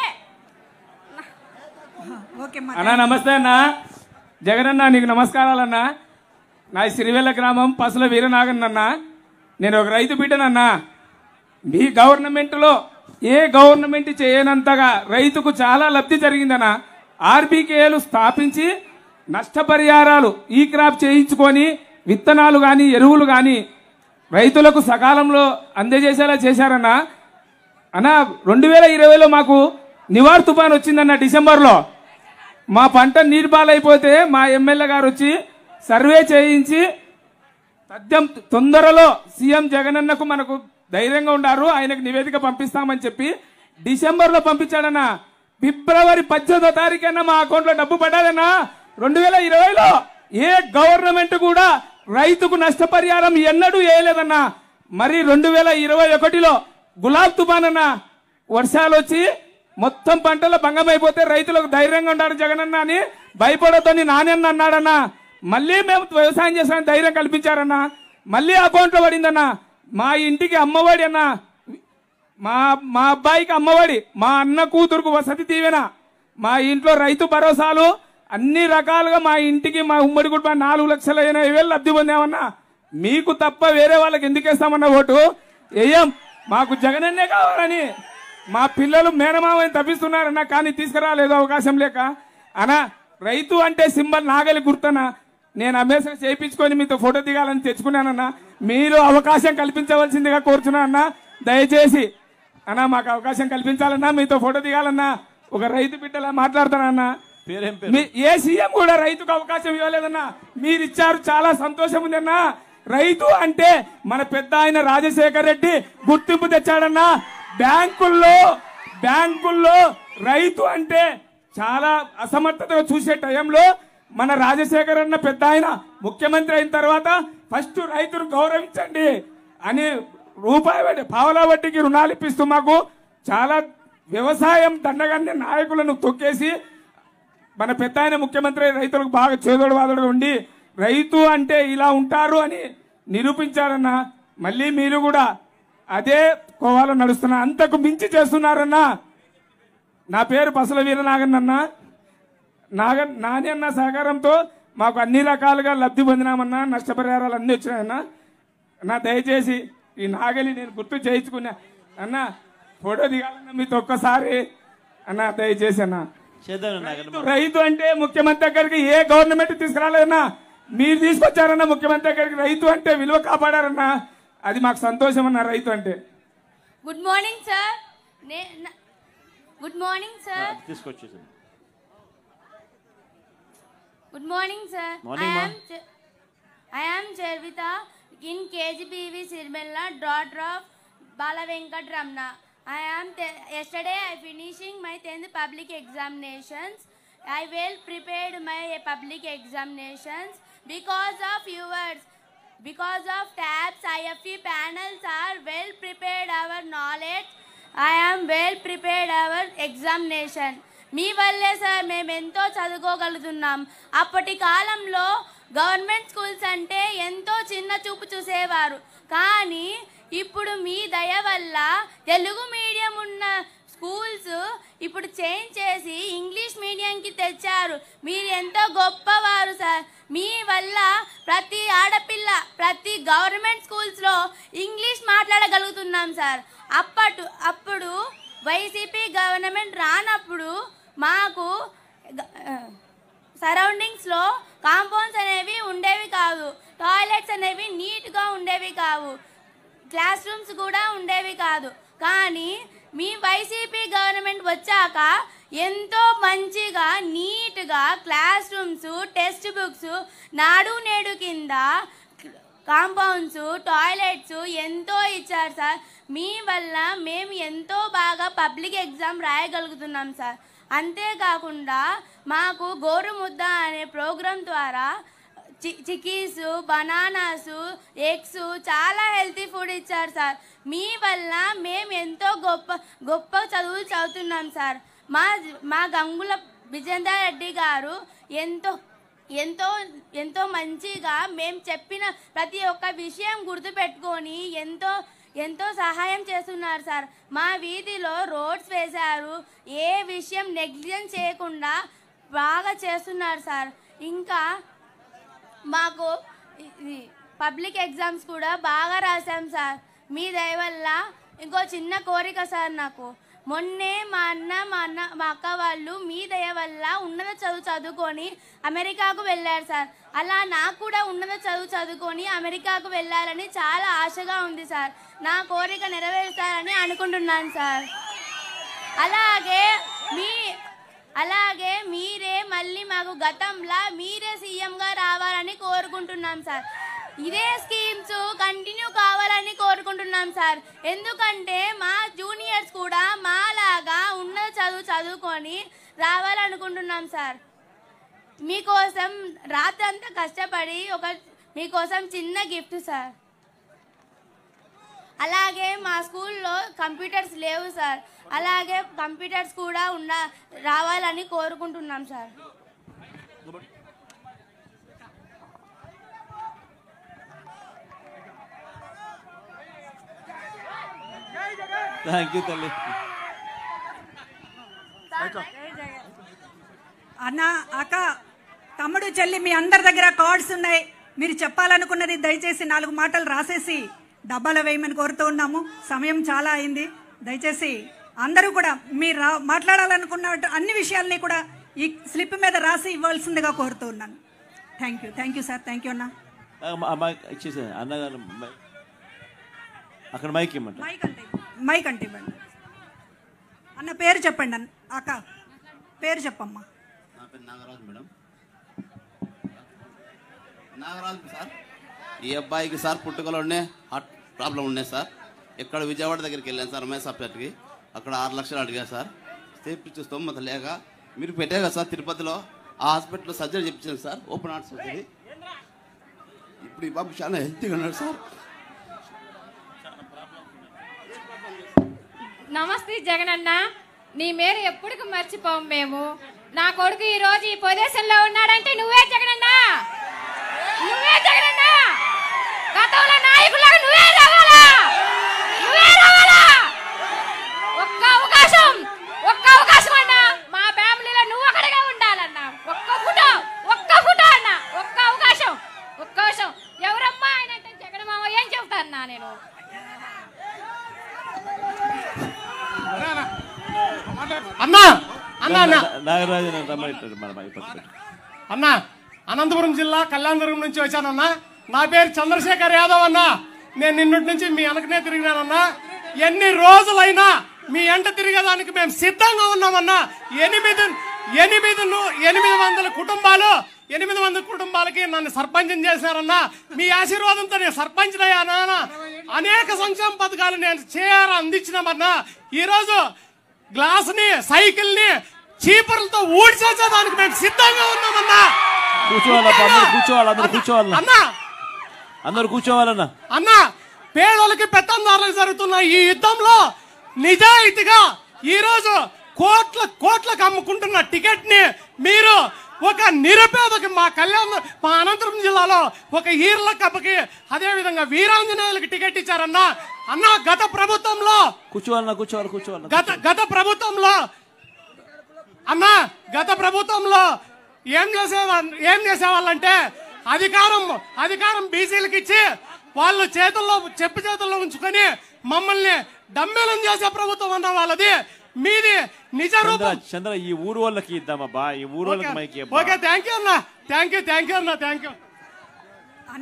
అన్నా నమస్తే అన్న. జగనన్న నీకు నమస్కారాలన్నా. నా సిరివెల్ల గ్రామం పసుల వీరనాగన్న. నేను ఒక రైతు బిడ్డనన్నా. మీ గవర్నమెంట్లో ఏ గవర్నమెంట్ చేయనంతగా రైతుకు చాలా లబ్ధి జరిగిందన్నా. ఆర్బీకేలు స్థాపించి నష్టపరిహారాలు ఈ క్రాప్ చేయించుకొని విత్తనాలు కానీ ఎరువులు కానీ రైతులకు సకాలంలో అందజేసేలా చేశారన్నా. అన్న 2020లో మాకు నివార్ తుఫాన్ వచ్చిందన్న డిసెంబర్లో. మా పంట నీటి పాలైపోతే మా ఎమ్మెల్యే గారు వచ్చి సర్వే చేయించి తొందరలో సీఎం జగనన్నకు మనకు ధైర్యంగా ఉండారు, ఆయనకు నివేదిక పంపిస్తామని చెప్పి డిసెంబర్లో పంపించాడన్న. ఫిబ్రవరి 18వ తారీఖున మా అకౌంట్లో డబ్బు పడ్డాదన్నా. 2020లో ఏ గవర్నమెంట్ కూడా రైతుకు నష్టపరిహారం ఎన్నడూ వేయలేదన్నా. మరి 2021లో గులాబ్ తుఫాన్ అన్న, వర్షాలు వచ్చి మొత్తం పంటలో భంగమైపోతే రైతులకు ధైర్యంగా ఉన్నాడు జగనన్న అని భయపడొద్దని నానన్న అన్నాడన్నా. మళ్ళీ మేము వ్యవసాయం చేసామని ధైర్యం కల్పించారన్నా. మళ్ళీ అకౌంట్లో పడిందన్నా. మా ఇంటికి అమ్మఒడి అన్న, మా అబ్బాయికి అమ్మఒడి, మా అన్న కూతురుకు వసతి దీవెన, మా ఇంట్లో రైతు భరోసాలు అన్ని రకాలుగా మా ఇంటికి మా ఉమ్మడి కుటుంబం 4,80,000 లబ్ధి పొందామన్నా. మీకు తప్ప వేరే వాళ్ళకి ఎందుకు వేస్తామన్నా ఓటు వేయం. మాకు జగనన్నే కావాలని మా పిల్లలు మేనమామని తప్పిస్తున్నారన్నా, కానీ తీసుకురాలేదు అవకాశం లేక. అన్నా రైతు అంటే సింబల్ నాగలి గుర్తనా. నేను అమేసా చేయించుకొని మీతో ఫోటో దిగాలని తెచ్చుకున్నానన్నా. మీరు అవకాశం కల్పించవలసిందిగా కోరుచున్నా అన్నా. దయచేసి అన్నా మాకు అవకాశం కల్పించాలన్నా, మీతో ఫోటో దిగాలన్నా. ఒక రైతు బిడ్డలా మాట్లాడతానన్నా. ఏ సీఎం కూడా రైతుకు అవకాశం ఇవ్వలేదన్నా, మీరు ఇచ్చారు, చాలా సంతోషం ఉందన్నా. రైతు అంటే మన పెద్ద ఆయన రాజశేఖర్ రెడ్డి గుర్తింపు తెచ్చాడన్నా. బ్యాంకుల్లో రైతు అంటే చాలా అసమర్థతగా చూసే టైంలో మన రాజశేఖర్ అన్న పెద్ద ఆయన ముఖ్యమంత్రి అయిన తర్వాత ఫస్ట్ రైతును గౌరవించండి అని రూపాయి పావలా వడ్డీకి రుణాలు ఇప్పిస్తూ మాకు చాలా వ్యవసాయం దండగానే నాయకులను తొక్కేసి మన పెద్ద ఆయన ముఖ్యమంత్రి రైతులకు బాగా చేదోడు వాదోడు ఉండి రైతు అంటే ఇలా ఉంటారు అని నిరూపించారన్నా. మళ్ళీ మీరు కూడా అదే కోవాలో నడుస్తున్నా, అంతకు మించి చేస్తున్నారన్నా. నా పేరు పసుల వీరనాగన్న. నాని అన్న సహకారంతో మాకు అన్ని రకాలుగా లబ్ధి పొందినామన్నా. నష్టపరిహారాలు అన్నీ వచ్చినాయన్నా. అన్నా దయచేసి ఈ నాగలి నేను గుర్తు చేయించుకున్నా అన్నా. ఫోటో దిగాలన్నా మీతో ఒక్కసారి అన్నా, దయచేసి అన్నా. రైతు అంటే ముఖ్యమంత్రి దగ్గరికి ఏ గవర్నమెంట్ తీసుకురాలేదన్నా, మీరు తీసుకొచ్చారన్నా. ముఖ్యమంత్రి దగ్గరికి రైతు అంటే విలువ కాపాడారన్నా. అది మాకు సంతోషం అన్న. రైతు అంటే good morning sir. Good morning sir. Good morning sir. I am Jervita in KGBV Sirmella, daughter of Bala Venkat Ramna. Yesterday I finishing my 10th public examinations. I well prepared my public examinations because of viewers. Because of TABS, IFE panels are well prepared our knowledge. I am well prepared our examination. మీ వల్లే sir మేము ఎంతో చదువుకోగలుగుతున్నాం. అప్పటి కాలంలో government schools అంటే ఎంతో చిన్న చూపు చూసేవారు, కానీ ఇప్పుడు మీ దయ వల్ల తెలుగు మీడియం ఉన్న స్కూల్స్ ఇప్పుడు చేంజ్ చేసి ఇంగ్లీష్ మీడియంకి తెచ్చారు. మీరు ఎంతో గొప్పవారు సార్. మీ వల్ల ప్రతి ఆడపిల్ల ప్రతి గవర్నమెంట్ స్కూల్స్లో ఇంగ్లీష్ మాట్లాడగలుగుతున్నాం సార్. అప్పుడు వైసీపీ గవర్నమెంట్ రానప్పుడు మాకు సరౌండింగ్స్లో కాంపౌండ్స్ అనేవి ఉండేవి కాదు, టాయిలెట్స్ అనేవి నీట్గా ఉండేవి కావు, క్లాస్ రూమ్స్ కూడా ఉండేవి కాదు. కానీ మీ వైసీపీ గవర్నమెంట్ వచ్చాక ఎంతో మంచిగా నీట్గా క్లాస్ రూమ్స్, టెక్స్ట్ బుక్స్, నాడు నేడు కింద కాంపౌండ్స్, టాయిలెట్స్ ఎంతో ఇచ్చారు సార్. మీ వల్ల మేము ఎంతో బాగా పబ్లిక్ ఎగ్జామ్ రాయగలుగుతున్నాం సార్. అంతేకాకుండా మాకు గోరుముద్ద అనే ప్రోగ్రాం ద్వారా చిక్కీస్, బనానాస్, ఎగ్స్ చాలా హెల్తీ ఫుడ్ ఇచ్చారు సార్. మీ వల్ల మేము ఎంతో గొప్ప చదువులు చదువుతున్నాం సార్. మా గంగుల విజేందర్ రెడ్డి గారు ఎంతో మంచిగా మేము చెప్పిన ప్రతి ఒక్క విషయం గుర్తుపెట్టుకొని ఎంతో సహాయం చేస్తున్నారు సార్. మా వీధిలో రోడ్స్ వేశారు, ఏ విషయం నెగ్లిజెన్స్ చేయకుండా బాగా చేస్తున్నారు సార్. ఇంకా మాకు పబ్లిక్ ఎగ్జామ్స్ కూడా బాగా రాసాం సార్ మీ దయ వల్ల. ఇంకో చిన్న కోరిక సార్, నాకు మొన్నే మా అక్క వాళ్ళు మీ దయ వల్ల ఉన్నత చదువు చదువుకొని అమెరికాకు వెళ్ళారు సార్. అలా నాకు కూడా ఉన్నత చదువు చదువుకొని అమెరికాకు వెళ్ళాలని చాలా ఆశగా ఉంది సార్. నా కోరిక నెరవేరుస్తారని అనుకుంటున్నాను సార్. అలాగే మీరే మళ్ళీ మాకు గతంలా మీరే సీఎంగా రావాలని కోరుకుంటున్నాం సార్. ఇదే స్కీమ్స్ కంటిన్యూ కావాలని కోరుకుంటున్నాం సార్. ఎందుకంటే మా జూనియర్స్ కూడా మాలాగా ఉన్నత చదువు చదువుకొని రావాలనుకుంటున్నాం సార్. మీకోసం రాత్రంతా కష్టపడి మీకోసం చిన్న గిఫ్ట్ సార్. అలాగే మా స్కూల్లో కంప్యూటర్స్ లేవు సార్. అలాగే కంప్యూటర్స్ కూడా రావాలని కోరుకుంటున్నాం సార్. థ్యాంక్ యూ తల్లి. అన్న, అక్క, తమ్ముడు, చెల్లి, మీ అందరి దగ్గర కార్డ్స్ ఉన్నాయి. మీరు చెప్పాలనుకున్నది దయచేసి 4 మాటలు రాసేసి డబ్బాలో వేయమని కోరుతూ ఉన్నాము. సమయం చాలా అయింది. దయచేసి అందరూ కూడా మీరు మాట్లాడాలనుకున్న అన్ని విషయాల్ని కూడా ఈ స్లిప్ మీద రాసి ఇవ్వాల్సిందిగా కోరుతూ ఉన్నాను. Thank you sir. Thank you అన్న. ఇచ్చేసా అన్నగారు అక్కడ మైక్ ఇవ్వమంట. మైక్ అంటే ఇవ్వండి అన్న. పేరు చెప్పండి అన్న. అక్క పేరు చెప్పమ్మా. నా పేరు నాగరాజు మేడం. నాగరాజు సార్, ఈ అబ్బాయికి సార్ పుట్టుకలోనే హార్ట్ ప్రాబ్లం ఉన్నాయి సార్. ఇక్కడ విజయవాడ దగ్గరికి వెళ్ళాను సార్, ఎంఎస్ హాస్పిటల్కి. అక్కడ 6 లక్షలు అడిగారు సార్. చేపించే స్తోమత లేక మీరు పెట్టారు కదా సార్ తిరుపతిలో, ఆ హాస్పిటల్లో సర్జరీ చెప్పించాను సార్, ఓపెన్ హార్ట్ సర్జరీ. ఇప్పుడు ఈ బాబు చాలా హెల్తీగా ఉన్నాడు సార్. నమస్తే జగనన్న, నీ మేర ఎప్పటికి మర్చిపోం మేము. నా కొడుకు ఈ రోజు ఈ పొజిషన్లో ఉన్నాడంటే నువ్వే జగనన్న, నువ్వే జగనన్న. గతంలో నాయకులాగా నువ్వే రావాలా, నువ్వే రావాలా. ఒక్క అవకాశం అన్నా, మా ఫ్యామిలీలో నువ్వు ఒకటిగా ఉండాలన్నా. ఒక్క ఫోటో అన్నా, ఒక్క అవకాశం. ఎవరమ్మా ఆయన అంటే జగన్ మామ ఏం చెబుతాన్నా నేను. అన్నా, అనంతపురం జిల్లా కళ్యాణదుర్గం నుంచి వచ్చానన్నా. నా పేరు చంద్రశేఖర్ యాదవ్ అన్నా. నేను నిన్నటి నుంచి మీ వెనకనే తిరిగినానన్నా. ఎన్ని రోజులైనా మీ ఎంట తిరిగేదానికి మేము సిద్ధంగా ఉన్నామన్నా. 800 కుటుంబాలు, 800 కుటుంబాలకి నన్ను సర్పంచం చేశారన్నా. మీ ఆశీర్వాదంతో నేను సర్పంచ్ అయ్యానా. అనేక సంక్షేమ పథకాలు నేను అందించినామన్నా. ఈరోజు గ్లాస్ని, సైకిల్ని చీపుర్లతో ఊడ్చేసేదానికి మేము సిద్ధంగా ఉన్నామన్నా. అందరూ కూర్చోవాలన్నా. అన్నా, పేదలకి పెత్తందారులకు జరుగుతున్న ఈ యుద్ధంలో నిజాయితీగా ఈరోజు కోట్లకు అమ్ముకుంటున్న టికెట్ ని మీరు ఒక నిరుపేదకి మా అనంతపురం జిల్లాలో ఒక ఈర్ల కప్పకి, అదేవిధంగా వీరాంజనేయులకి టికెట్ ఇచ్చారన్నా. అన్న గత ప్రభుత్వంలో గత ప్రభుత్వంలో అన్న గత ప్రభుత్వంలో ఏం చేసేవాళ్ళంటే అధికారం బీసీలకు ఇచ్చి వాళ్ళు చేతుల్లో ఉంచుకొని మమ్మల్ని డమ్మేలం చేసే ప్రభుత్వం అన్న వాళ్ళది. మీది నిజ రూపం. చంద్ర ఈ ఊరు వాళ్ళకి ఇద్దామబ్బా, ఈ ఊరు వాళ్ళకి మైకి. ఓకే, థ్యాంక్ యూ అన్న, థ్యాంక్ యూ అన్న, థ్యాంక్ యూ.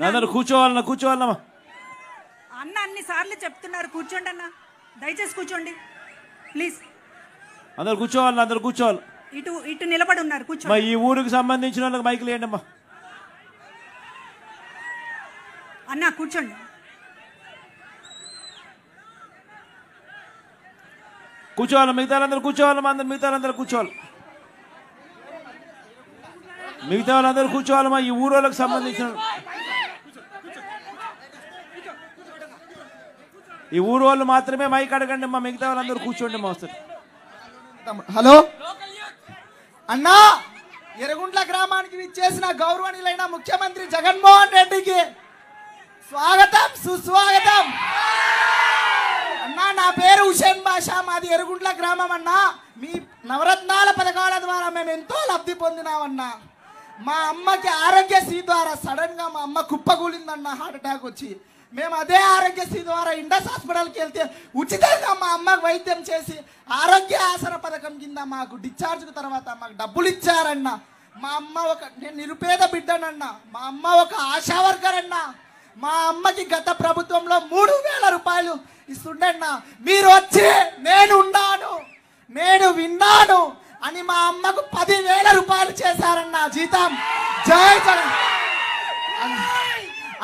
అందరూ కూర్చోవాలమ్మా. అన్న అన్ని సార్లు చెప్తున్నారు కూర్చోండి అన్న, దయచేసి కూర్చోండి ప్లీజ్. అందరు కూర్చోవాలి. ఇటు నిలబడి ఉన్నారు, కూర్చోండి. ఈ ఊరికి సంబంధించిన వాళ్ళకి మైకులు వేయండి అమ్మా. అన్న కూర్చోండి. మిగతా వాళ్ళందరూ కూర్చోవాలమ్మా. మిగతా వాళ్ళందరూ కూర్చోవాలమ్మా. ఈ ఊరు వాళ్ళకి సంబంధించిన ఈ ఊరు వాళ్ళు మాత్రమే మైక్ అడగండి అమ్మా. మిగతా వాళ్ళందరూ కూర్చోండి అమ్మా. వస్తారు. హలో అన్నా, ఎర్రగుంట్ల గ్రామానికి విచ్చేసిన గౌరవనీయులైన ముఖ్యమంత్రి జగన్మోహన్ రెడ్డికి స్వాగతం, సుస్వాగతం. అన్నా, నా పేరు హుసేన్ బాషా, మాది ఎర్రగుంట్ల గ్రామం అన్నా. మీ నవరత్నాల పథకాల ద్వారా మేము ఎంతో లబ్ధి పొందినామన్నా. మా అమ్మకి ఆరోగ్యశ్రీ ద్వారా సడన్ గా మా అమ్మ కుప్పకూలిందన్న, హార్ట్ అటాక్ వచ్చి. మేము అదే ఆరోగ్యశ్రీ ద్వారా ఇండస్ హాస్పిటల్కి వెళ్తే ఉచితంగా మా అమ్మకు వైద్యం చేసి ఆరోగ్య ఆసన పథకం కింద మాకు డిశ్చార్జ్ తర్వాత మాకు డబ్బులు ఇచ్చారన్న. మా అమ్మ నేను నిరుపేద బిడ్డనన్నా. మా అమ్మ ఒక ఆశా వర్కర్ అన్నా. మా అమ్మకి గత ప్రభుత్వంలో 3000 రూపాయలు ఇస్తుండన్నా. మీరు వచ్చి నేను విన్నాను అని మా అమ్మకు 10,000 రూపాయలు చేశారన్నా జీతం. జై జగన్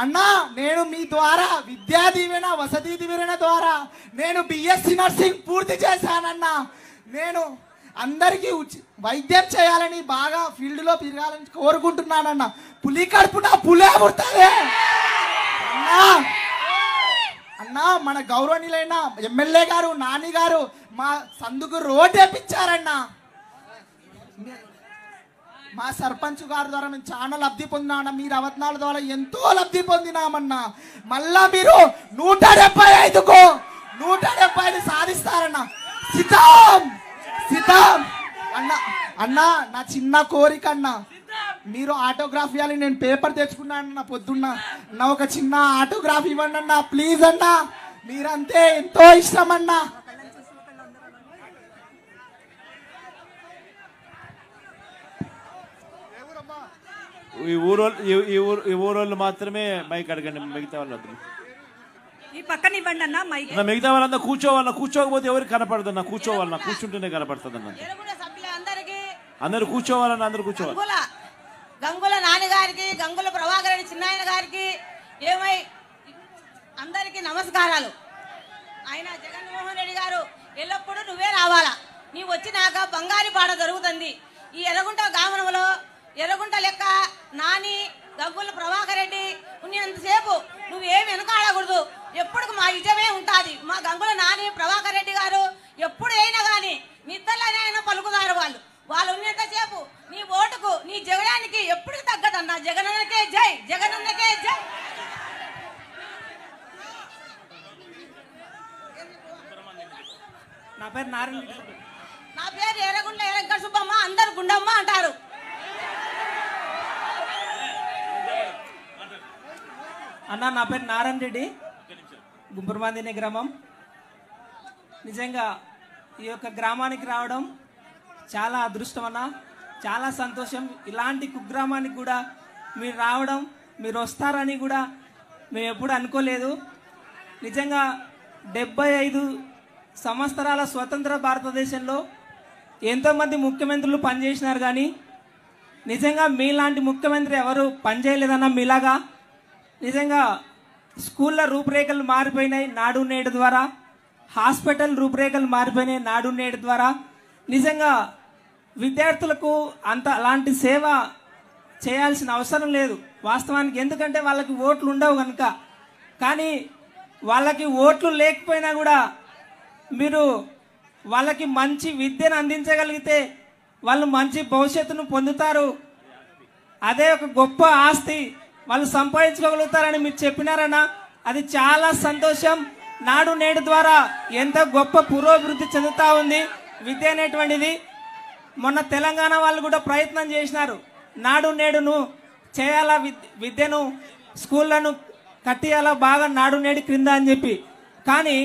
అన్నా. నేను మీ ద్వారా విద్యా దీవెన, వసతి దీవెన ద్వారా నేను బిఎస్సి నర్సింగ్ పూర్తి చేశానన్నా. నేను అందరికీ వైద్యం చేయాలని బాగా ఫీల్డ్లో తిరగాలని కోరుకుంటున్నానన్నా. పులి కడుపున పులే పుడతాదే అన్నా. మన గౌరవనీయులైన ఎమ్మెల్యే గారు, నాని గారు మా సందుకు రోడ్ వేపించారన్నా. మా సర్పంచ్ గారి ద్వారా మేము చాలా లబ్ధి పొందినా. మీ రవత్నాల ద్వారా ఎంతో లబ్ధి పొందినామన్నా. మళ్ళా మీరు 175 సాధిస్తారన్నా. సిద్ధం అన్నా. నా చిన్న కోరిక అన్నా, మీరు ఆటోగ్రాఫ్ ఇవ్వాలి. నేను పేపర్ తెచ్చుకున్నానన్నా పొద్దున్న. నా ఒక చిన్న ఆటోగ్రాఫ్ ఇవ్వండి అన్నా ప్లీజ్ అన్నా. మీరంతే ఎంతో ఇష్టం అన్నా. ఈ ఊరోళ్ళు మాత్రమే మైక్ అడగండి. మిగతా వాళ్ళు ఈ పక్కన ఇవ్వండి అన్న మైక్. మిగతా వాళ్ళందరూ కూర్చోకపోతే ఎవరికి కనపడదన్నా. కూర్చుంటేనే కనపడుతుంది అన్న. అందరు కూర్చోవాలన్నా. అందరు కూర్చోవాలి. గంగుల నాన్నగారికి, గంగుల ప్రభాకర్ రెడ్డి చిన్నాయన గారికి, అందరికీ నమస్కారాలు. ఆయన జగన్మోహన్ రెడ్డి గారు ఎల్లప్పుడూ నువ్వే రావాలా. నీవు వచ్చినాక బంగారు పాట జరుగుతుంది. ఈ ఎర్రగుంట గ్రామంలో ఎర్రగుంట లెక్క నాని, గంగుల ప్రభాకర్ రెడ్డి ఉన్నంతసేపు నువ్వేమి వెనకాడకూడదు. ఎప్పుడు మా విజయమే ఉంటుంది. మా గంగుల నాని, ప్రభాకర్ రెడ్డి గారు ఎప్పుడు అయినా కానీ నిద్రలోనైనా పలుకుతారు. వాళ్ళు ఉన్నంతసేపు నీ ఓటుకు, నీ జగనానికి ఎప్పటికి తగ్గదన్నా. జగనన్నకే జై, జగనన్నకే జై. నా పేరు నారాయణ. నా పేరు ఎర్రగుంట్ల ఎర్రగడ్డ సుబ్బమ్మ, అందరు గుండమ్మ అంటారు. అన్న, నా పేరు నారాయణ రెడ్డి, గుంపురమాందిని గ్రామం. నిజంగా ఈ యొక్క గ్రామానికి రావడం చాలా అదృష్టం అన్న, చాలా సంతోషం. ఇలాంటి కుగ్రామానికి కూడా మీరు రావడం, మీరు వస్తారని కూడా మేము ఎప్పుడు అనుకోలేదు. నిజంగా 75 సంవత్సరాల స్వతంత్ర భారతదేశంలో ఎంతోమంది ముఖ్యమంత్రులు పనిచేసినారు, కానీ నిజంగా మీలాంటి ముఖ్యమంత్రి ఎవరు పనిచేయలేదన్న. మీలాగా నిజంగా స్కూళ్ళ రూపురేఖలు మారిపోయినాయి నాడు నేడు ద్వారా. హాస్పిటల్ రూపురేఖలు మారిపోయినాయి నాడు నేడు ద్వారా. నిజంగా విద్యార్థులకు అలాంటి సేవ చేయాల్సిన అవసరం లేదు వాస్తవానికి. ఎందుకంటే వాళ్ళకి ఓట్లు ఉండవు కనుక. కానీ వాళ్ళకి ఓట్లు లేకపోయినా కూడా మీరు వాళ్ళకి మంచి విద్యను అందించగలిగితే వాళ్ళు మంచి భవిష్యత్తును పొందుతారు. అదే ఒక గొప్ప ఆస్తి వాళ్ళు సంపాదించుకోగలుగుతారని మీరు చెప్పినారన్నా. అది చాలా సంతోషం. నాడు నేడు ద్వారా ఎంత గొప్ప పురోభివృద్ధి చెందుతా ఉంది విద్య అనేటువంటిది. మొన్న తెలంగాణ వాళ్ళు కూడా ప్రయత్నం చేసినారు, నాడు నేడును చేయాలా, విద్యను స్కూళ్లను కట్టియాలా బాగా నాడు నేడు క్రింద అని చెప్పి. కానీ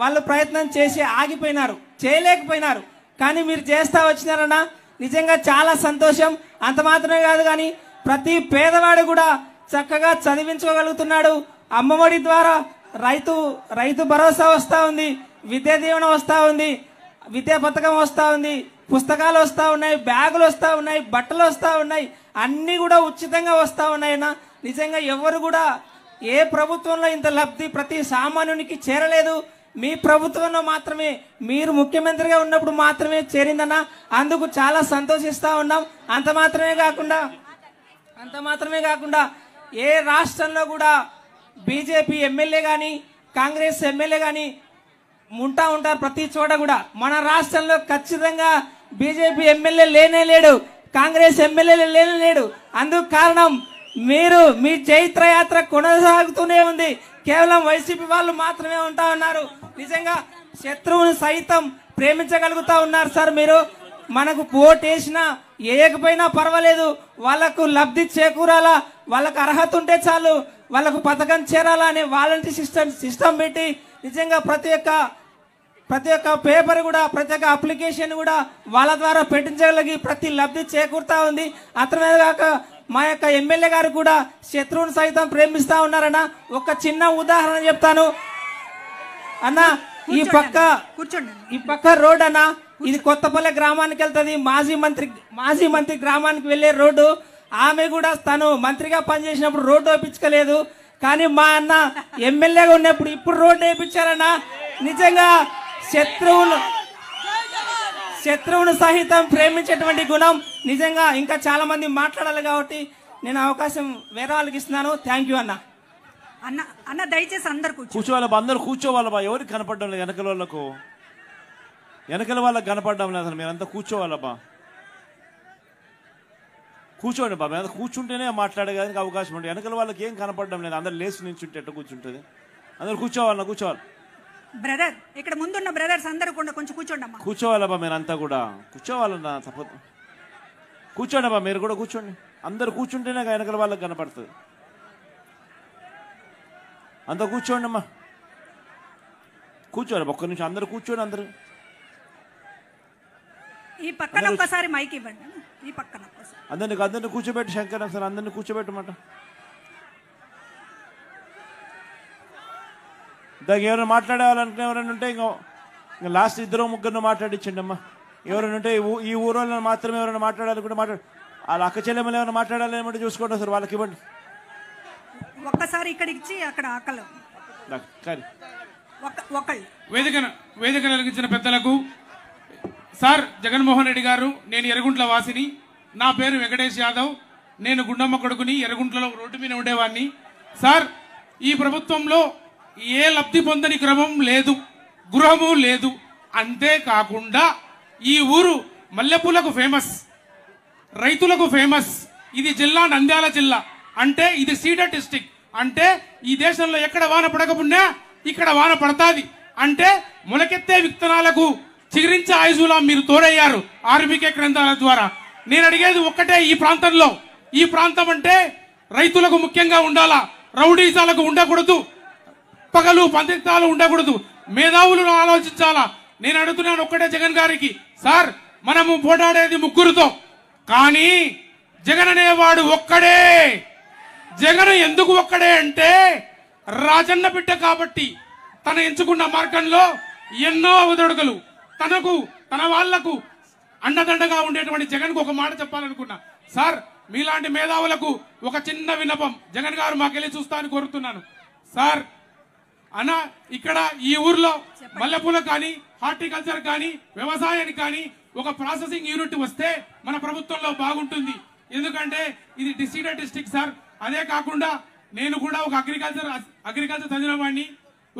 వాళ్ళు ప్రయత్నం చేసి ఆగిపోయినారు, చేయలేకపోయినారు. కానీ మీరు చేస్తా వచ్చినారన్నా, నిజంగా చాలా సంతోషం. అంత మాత్రమే కాదు కానీ ప్రతి పేదవాడు కూడా చక్కగా చదివించుకోగలుగుతున్నాడు. అమ్మఒడి ద్వారా రైతు భరోసా వస్తూ ఉంది, విద్యా దీవెన వస్తూ ఉంది, విద్యా పథకం వస్తూ ఉంది, పుస్తకాలు వస్తూ ఉన్నాయి, బ్యాగులు వస్తూ ఉన్నాయి, బట్టలు వస్తూ ఉన్నాయి, అన్నీ కూడా ఉచితంగా వస్తూ ఉన్నాయన్నా. నిజంగా ఎవరు కూడా ఏ ప్రభుత్వంలో ఇంత లబ్ధి ప్రతి సామాన్యునికి చేరలేదు. మీ ప్రభుత్వంలో మాత్రమే, మీరు ముఖ్యమంత్రిగా ఉన్నప్పుడు మాత్రమే చేరిందన్నా. అందుకు చాలా సంతోషిస్తూ ఉన్నాం. అంత మాత్రమే కాకుండా ఏ రాష్ట్రంలో కూడా బీజేపీ ఎమ్మెల్యే కానీ కాంగ్రెస్ ఎమ్మెల్యే కానీ ఉంటారు ప్రతి చోట కూడా. మన రాష్ట్రంలో ఖచ్చితంగా బీజేపీ ఎమ్మెల్యే లేనే లేడు, కాంగ్రెస్ ఎమ్మెల్యే లేనే లేడు. అందుకు కారణం మీ చైత్ర యాత్ర కొనసాగుతూనే ఉంది. కేవలం వైసీపీ వాళ్ళు మాత్రమే ఉంటా ఉన్నారు. నిజంగా శత్రువుని సైతం ప్రేమించగలుగుతా ఉన్నారు సార్ మీరు. మనకు ఓటేసినా ఏకపోయినా పర్వాలేదు, వాళ్ళకు లబ్ధి చేకూరాలా, వాళ్ళకు అర్హత ఉంటే చాలు, వాళ్ళకు పథకం చేరాలా అనే వాలంటీర్ సిస్టమ్ పెట్టి నిజంగా ప్రతి ఒక్క పేపర్ కూడా, ప్రతి ఒక్క అప్లికేషన్ కూడా వాళ్ళ ద్వారా పెట్టించగలిగి ప్రతి లబ్ధి చేకూరుతా ఉంది. అతనే కాక మా యొక్క ఎమ్మెల్యే గారు కూడా శత్రువుని సైతం ప్రేమిస్తా ఉన్నారన్న. ఒక చిన్న ఉదాహరణ చెప్తాను అన్న. ఈ పక్క రోడ్ అన్న, ఇది కొత్తపల్లె గ్రామానికి వెళ్తుంది, మాజీ మంత్రి గ్రామానికి వెళ్లే రోడ్డు. ఆమె కూడా తను మంత్రిగా పనిచేసినప్పుడు రోడ్డు వేయించుకోలేదు, కానీ మా అన్న ఎమ్మెల్యేగా ఉన్నప్పుడు ఇప్పుడు రోడ్డు వేయించారన్న. నిజంగా శత్రువును సహితం ప్రేమించేటువంటి గుణం నిజంగా ఇంకా చాలా మంది మాట్లాడాలి కాబట్టి నేను అవకాశం వేరే వాళ్ళకి ఇస్తున్నాను. థ్యాంక్ యూ అన్న. అన్న దయచేసి అందరు కూర్చోవాలబ్బా, అందరు కూర్చోవాలబ్బా. ఎవరికి కనపడడం లేదు, వెనకల వాళ్ళకి కనపడడం లేదు. అసలు మీరంతా కూర్చోవాలబ్బా, కూర్చోండి బాబా. మీద కూర్చుంటేనే మాట్లాడేదానికి అవకాశం ఉంటుంది. వెనకల వాళ్ళకి ఏం కనపడడం లేదు, అందరు లేచి నించుంటే ఎట్లా కూర్చుంటుంది. అందరు కూర్చోవాలి. బ్రదర్, ఇక్కడ ముందున్న బ్రదర్స్ అందరూ కూడా కొంచెం కూర్చోండి అమ్మా. కూర్చోవాలబ్బా, మీరంతా కూడా కూర్చోవాలన్నా, తప్పదు. కూర్చోండి అబ్బా, మీరు కూడా కూర్చోండి. అందరు కూర్చుంటేనే వెనకల వాళ్ళకి కనపడుతుంది. అంతా కూర్చోండి అమ్మా, కూర్చోండి ఒక్క నిమిషం. అందరు కూర్చోండి. అందరు ఈ పక్కన ఒక్కసారి మైక్ ఇవ్వండి. ఈ పక్కన అందరిని కూర్చోబెట్టి శంకర్ సార్, అందరిని కూర్చోబెట్టమాట. దానికి ఎవరైనా మాట్లాడేవాలనుకునే ఎవరైనా ఉంటే ఇంకా లాస్ట్ 2-3 మాట్లాడించండి అమ్మా. ఎవరైనా ఉంటే ఈ ఊరోళ్ళని మాత్రమే ఎవరైనా మాట్లాడాలనుకుంటే వాళ్ళ అక్క చెల్లెమ్మలు ఏమైనా మాట్లాడాలి ఏమంటే చూసుకోండి సార్, వాళ్ళకి ఇవ్వండి. ఒక్కసారి ఇక్కడ ఇచ్చి అక్కడ ఆకలి. వేదిక కలిగించిన పెద్దలకు సార్, జగన్మోహన్ రెడ్డి గారు, నేను ఎర్రగుంట్ల వాసిని, నా పేరు వెంకటేష్ యాదవ్, నేను గుండమ్మ కొడుకుని, ఎర్రగుంట్లలో రోడ్డు మీద ఉండేవాడిని. సార్, ఈ ప్రభుత్వంలో ఏ లబ్ధి పొందని క్రమం లేదు, గృహము లేదు. అంతేకాకుండా ఈ ఊరు మల్లెపూలకు ఫేమస్, రైతులకు ఫేమస్. ఇది జిల్లా నంద్యాల జిల్లా, అంటే ఇది సీడర్ డిస్ట్రిక్ట్. అంటే ఈ దేశంలో ఎక్కడ వాన పడకపోయినా ఇక్కడ వాన పడతాది. అంటే మొలకెత్తే విత్తనాలకు చిగురించే ఆయుధులా మీరు తోడయ్యారు ఆర్బీకే గ్రంథాల ద్వారా. నేను అడిగేది ఒక్కటే, ఈ ప్రాంతం అంటే రైతులకు ముఖ్యంగా ఉండాలా, రౌడీజాలకు ఉండకూడదు, పగలు పందితాలు ఉండకూడదు, మేధావులను ఆలోచించాలా. నేను అడుగుతున్నాను ఒక్కటే జగన్ గారికి, సార్ మనము పోటాడేది ముగ్గురుతో, కానీ జగన్ అనేవాడు ఒక్కడే. జగన్ ఎందుకు ఒక్కడే అంటే రాజన్న బిడ్డ కాబట్టి. తన ఎంచుకున్న మార్గంలో ఎన్నో అవదొడుగులు, తన వాళ్లకు అండదండగా ఉండేటువంటి జగన్ కు ఒక మాట చెప్పాలనుకున్నా. సార్, మీలాంటి మేధావులకు ఒక చిన్న విన్నపం, జగన్ గారు మాకెళ్ళి చూస్తానని కోరుతున్నాను. సార్ అన్న, ఇక్కడ ఈ ఊర్లో మల్లెపూల కానీ, హార్టికల్చర్ కానీ, వ్యవసాయానికి కానీ ఒక ప్రాసెసింగ్ యూనిట్ వస్తే మన ప్రభుత్వంలో బాగుంటుంది. ఎందుకంటే ఇది డిసీడెడ్ డిస్ట్రిక్ట్ సార్. అదే కాకుండా నేను కూడా ఒక అగ్రికల్చర్ చదివిన వాడిని,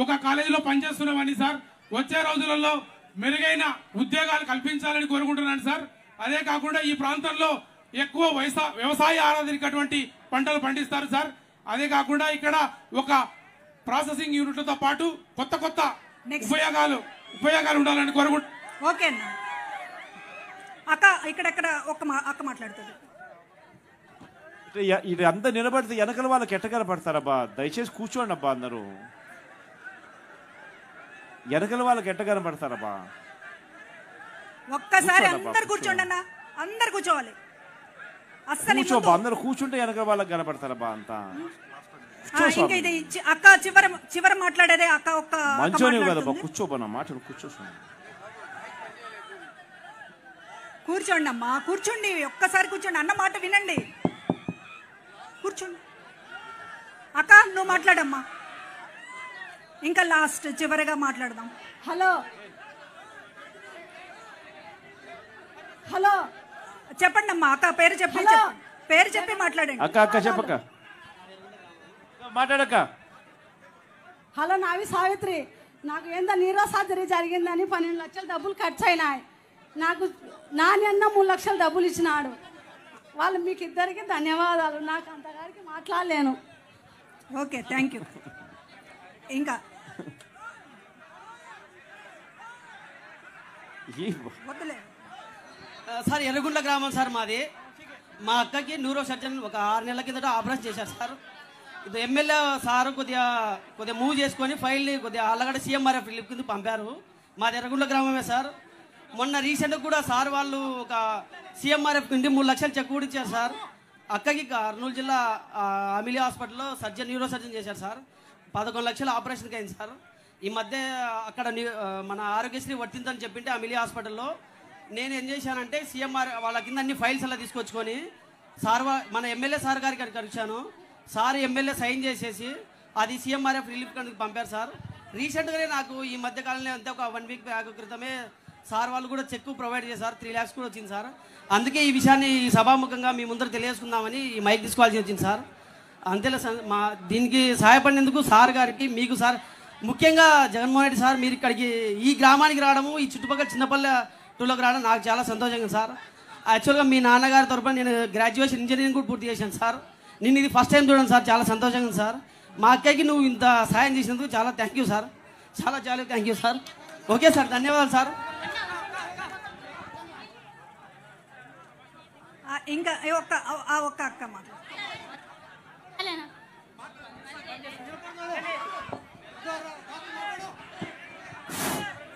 ఒక కాలేజీలో పనిచేస్తున్న వాడిని సార్. వచ్చే రోజులలో మెరుగైన ఉద్యోగాలు కల్పించాలని కోరుకుంటున్నాను సార్. అదే కాకుండా ఈ ప్రాంతంలో ఎక్కువ వ్యవసాయ ఆధారితటువంటి పంటలు పండిస్తారు సార్. అదే కాకుండా ఇక్కడ ఒక ప్రాసెసింగ్ యూనిట్లతో పాటు కొత్త కొత్త ఉపయోగాలు ఉండాలని కోరుకుంటున్నాను. ఓకే అన్న. అక్క ఇక్కడెక్కడ అక్క మాట్లాడుతుంది. ఇది అంతా నిలబడితే వెనకల వాళ్ళకి ఎట్ట కనపడతారబ్బా? దయచేసి కూర్చోండి అబ్బా, అందరూ వెనకల వాళ్ళకి ఎట్ట కనపడతారబ్బా? ఒక్కసారి అందరు కూర్చోండి అన్న, అందరు కూర్చోవాలి. అస్సలు కూర్చోబా, అందరు కూర్చుంటే వెనక వాళ్ళకి కనపడతారబ్బా అంతా. ఇంకా ఇది అక్క చివరి మాట్లాడేదే అక్క. ఒక్క మంచోని కదబ్బా, కూర్చోబా, నా మాట కూర్చోండి. కూర్చోండి అమ్మా, కూర్చోండి, ఒక్కసారి కూర్చోండి, అన్న మాట వినండి, కూర్చోండి. అక్క నువ్వు మాట్లాడమ్మా, ఇంకా లాస్ట్ చివరిగా మాట్లాడదాం. హలో హలో చెప్పండి అమ్మా. అక్క పేరు చెప్పి మాట్లాడండి. అక్క చెప్పక్క, మాట్లాడక్క. హలో, నావి సావిత్రి. నాకు ఏందో నీరో సర్జరీ జరిగిందని 12 లక్షలు డబ్బులు ఖర్చు అయినాయి. నాకు నాని అన్న 3 లక్షలు డబ్బులు ఇచ్చినాడు. వాళ్ళు మీకు ఇద్దరికి ధన్యవాదాలు. నాకు అంతగారికి మాట్లాడలేను. Okay, thank you. ఇంకా వద్దులే సార్, ఎర్రగుండ్ల గ్రామం సార్ మాది. మా అక్కకి న్యూరో సర్జన్ ఒక 6 నెలల కిందట ఆపరేషన్ చేశారు సార్. ఇది ఎమ్మెల్యే సార్ కొద్దిగా మూవ్ చేసుకొని ఫైల్ని కొద్దిగా అల్లగడ సీఎంఆర్ఎఫ్ రిలీఫ్ కింద పంపారు. మాది ఎర్రగుండ్ల గ్రామమే సార్. మొన్న రీసెంట్గా కూడా సార్ వాళ్ళు ఒక సీఎంఆర్ఎఫ్ కింద 3 లక్షలు చెక్ కూడా ఇచ్చారు సార్. అక్కకి కర్నూలు జిల్లా అమిలి హాస్పిటల్లో న్యూరో సర్జన్ చేశారు సార్. 11 లక్షలు ఆపరేషన్కి అయింది సార్. ఈ మధ్య అక్కడ మన ఆరోగ్యశ్రీ వర్తిందని చెప్పింటే అమిలి హాస్పిటల్లో నేను ఏం చేశానంటే సీఎంఆర్ వాళ్ళ కింద అన్ని ఫైల్స్ అలా తీసుకొచ్చుకొని సార్ మన ఎమ్మెల్యే సార్ గారికి కలిశాను. సార్ ఎమ్మెల్యే సైన్ చేసేసి అది సీఎంఆర్ఎఫ్ రిలీఫ్ కిందకి పంపారు సార్. రీసెంట్గానే నాకు ఈ మధ్య కాలంలో అంతే ఒక 1 వీక్ బ్యాక్ క్రితమే సార్ వాళ్ళు కూడా చెక్ ప్రొవైడ్ చేశారు. 3 lakhs కూడా వచ్చింది సార్. అందుకే ఈ విషయాన్ని ఈ సభాముఖంగా మీ ముందర తెలియజేసుకుందామని ఈ మైక్ తీసుకోవాల్సి వచ్చింది సార్. అంతేలే సార్, మా దీనికి సహాయపడినందుకు సార్ గారికి, మీకు సార్, ముఖ్యంగా జగన్మోహన్ రెడ్డి సార్, మీరు ఇక్కడికి ఈ గ్రామానికి రావడము, ఈ చుట్టుపక్కల చిన్నపల్లె టూలోకి రావడం నాకు చాలా సంతోషంగా సార్. యాక్చువల్గా మీ నాన్నగారి తరపున నేను గ్రాడ్యుయేషన్ ఇంజనీరింగ్ కూడా పూర్తి చేశాను సార్. నేను ఇది ఫస్ట్ టైం చూడండి సార్, చాలా సంతోషంగా ఉంది సార్. మా అక్కకి నువ్వు ఇంత సాయం చేసినందుకు చాలా థ్యాంక్ యూ సార్. చాలా thank you sir. Okay sir, ధన్యవాదాలు సార్. ఇంకా ఒక్క అక్క మాట్లాడు.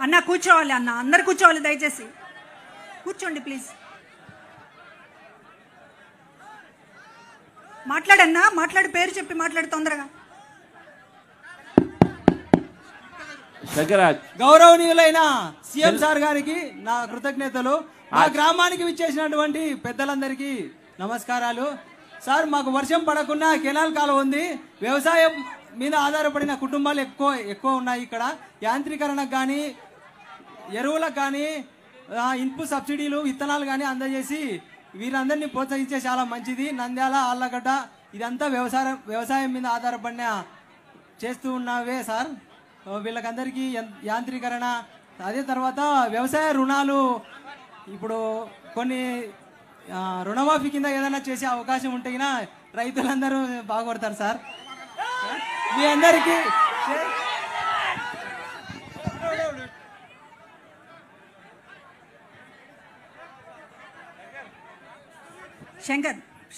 అన్న కూర్చోవాలి, అన్న అందరు కూర్చోవాలి, దయచేసి కూర్చోండి ప్లీజ్. మాట్లాడన్నా, మాట్లాడి పేరు చెప్పి మాట్లాడు తొందరగా. గౌరవనీయులైన సీఎం సార్ గారికి నా కృతజ్ఞతలు. మా గ్రామానికి విచ్చేసినటువంటి పెద్దలందరికీ నమస్కారాలు. సార్, మాకు వర్షం పడకుండా కెనాల్ కాలువ ఉంది. వ్యవసాయం మీద ఆధారపడిన కుటుంబాలు ఎక్కువ ఉన్నాయి. ఇక్కడ యాంత్రీకరణకు కానీ, ఎరువులకు కానీ, ఇన్పుట్ సబ్సిడీలు, విత్తనాలు కానీ అందజేసి వీరందరినీ ప్రోత్సహించే చాలా మంచిది. నంద్యాల, ఆళ్ళగడ్డ ఇదంతా వ్యవసాయం మీద ఆధారపడిన చేస్తూ ఉన్నవే సార్. వీళ్ళకందరికీ యాంత్రీకరణ, అదే తర్వాత వ్యవసాయ రుణాలు ఇప్పుడు కొన్ని రుణమాఫీ కింద ఏదైనా చేసే అవకాశం ఉంటే రైతులందరూ బాగుపడతారు సార్. మీ అందరికీ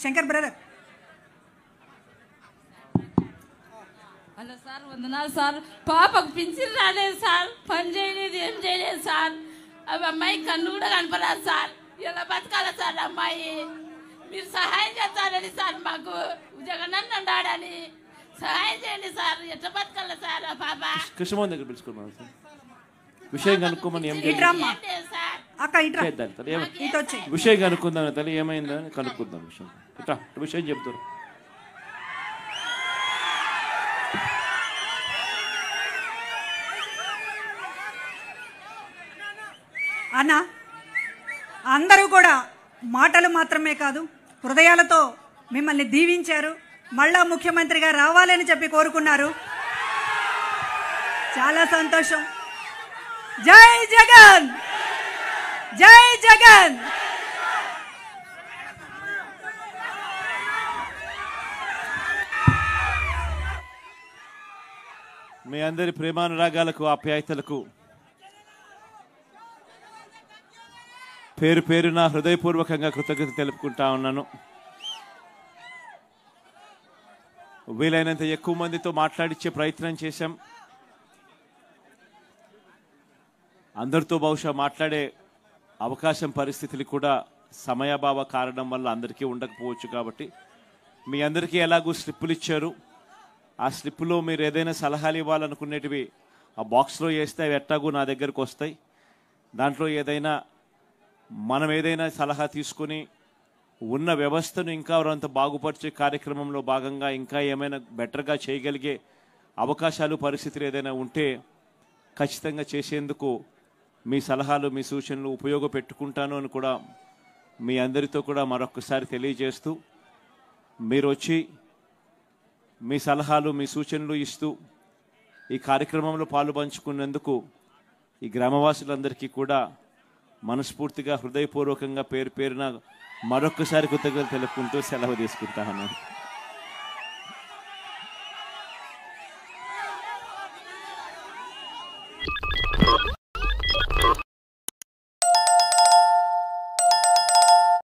శంకర్ బ్రదర్. హలో సార్, వందనాలు సార్. పాపకు పింఛన్ రాలేదు సార్, పని చేయలేదు, ఏం చేయలేదు సార్. అవి అమ్మాయి కన్ను కూడా కనపరాదు సార్. ఎలా బతకాలి సార్ అమ్మాయి? మీరు సహాయం చేస్తారని సార్, మాకు జగనన్న ఉన్నాడని సహాయం చేయండి సార్. ఎట్లా బతకాలి సార్ ఆ పాప? కృష్ణమోహన్ దగ్గర పిలుచుకున్నాను సార్. విషయం కనుక్కోమని విషయం కనుక్కుందాం తల్లి, ఏమైందని కనుక్కుందాం. విషయం చెప్తారు. అన్న అందరూ కూడా మాటలు మాత్రమే కాదు, హృదయాలతో మిమ్మల్ని దీవించారు. మళ్ళా ముఖ్యమంత్రిగా రావాలని చెప్పి కోరుకున్నారు. చాలా సంతోషం. జై జగన్, జై జగన్. మీ అందరి ప్రేమానురాగాలకు ఆప్యాయతలకు పేరు పేరున హృదయపూర్వకంగా కృతజ్ఞత తెలుపుకుంటా ఉన్నాను. వీలైనంత ఎక్కువ మందితో మాట్లాడించే ప్రయత్నం చేశాం. అందరితో బహుశా మాట్లాడే అవకాశం పరిస్థితులు కూడా సమయాభావ కారణం వల్ల అందరికీ ఉండకపోవచ్చు. కాబట్టి మీ అందరికీ ఎలాగూ స్లిప్పులు ఇచ్చారు. ఆ స్లిప్పులో మీరు ఏదైనా సలహాలు ఇవ్వాలనుకునేటివి ఆ బాక్స్లో వేస్తే అవి ఎట్టాగూ నా దగ్గరకు వస్తాయి. దాంట్లో ఏదైనా మనం ఏదైనా సలహా తీసుకొని ఉన్న వ్యవస్థను ఇంకా అంత బాగుపరిచే కార్యక్రమంలో భాగంగా ఇంకా ఏమైనా బెటర్గా చేయగలిగే అవకాశాలు పరిస్థితులు ఏదైనా ఉంటే ఖచ్చితంగా చేసేందుకు మీ సలహాలు మీ సూచనలు ఉపయోగపెట్టుకుంటాను అని కూడా మీ అందరితో కూడా మరొకసారి తెలియజేస్తూ, మీరు వచ్చి మీ సలహాలు మీ సూచనలు ఇస్తూ ఈ కార్యక్రమంలో పాలు పంచుకున్నందుకు ఈ గ్రామవాసులందరికీ కూడా మనస్ఫూర్తిగా హృదయపూర్వకంగా పేరు పేరున మరొకసారి కృతజ్ఞతలు తెలుపుకుంటూ సెలవు తీసుకుంటాను.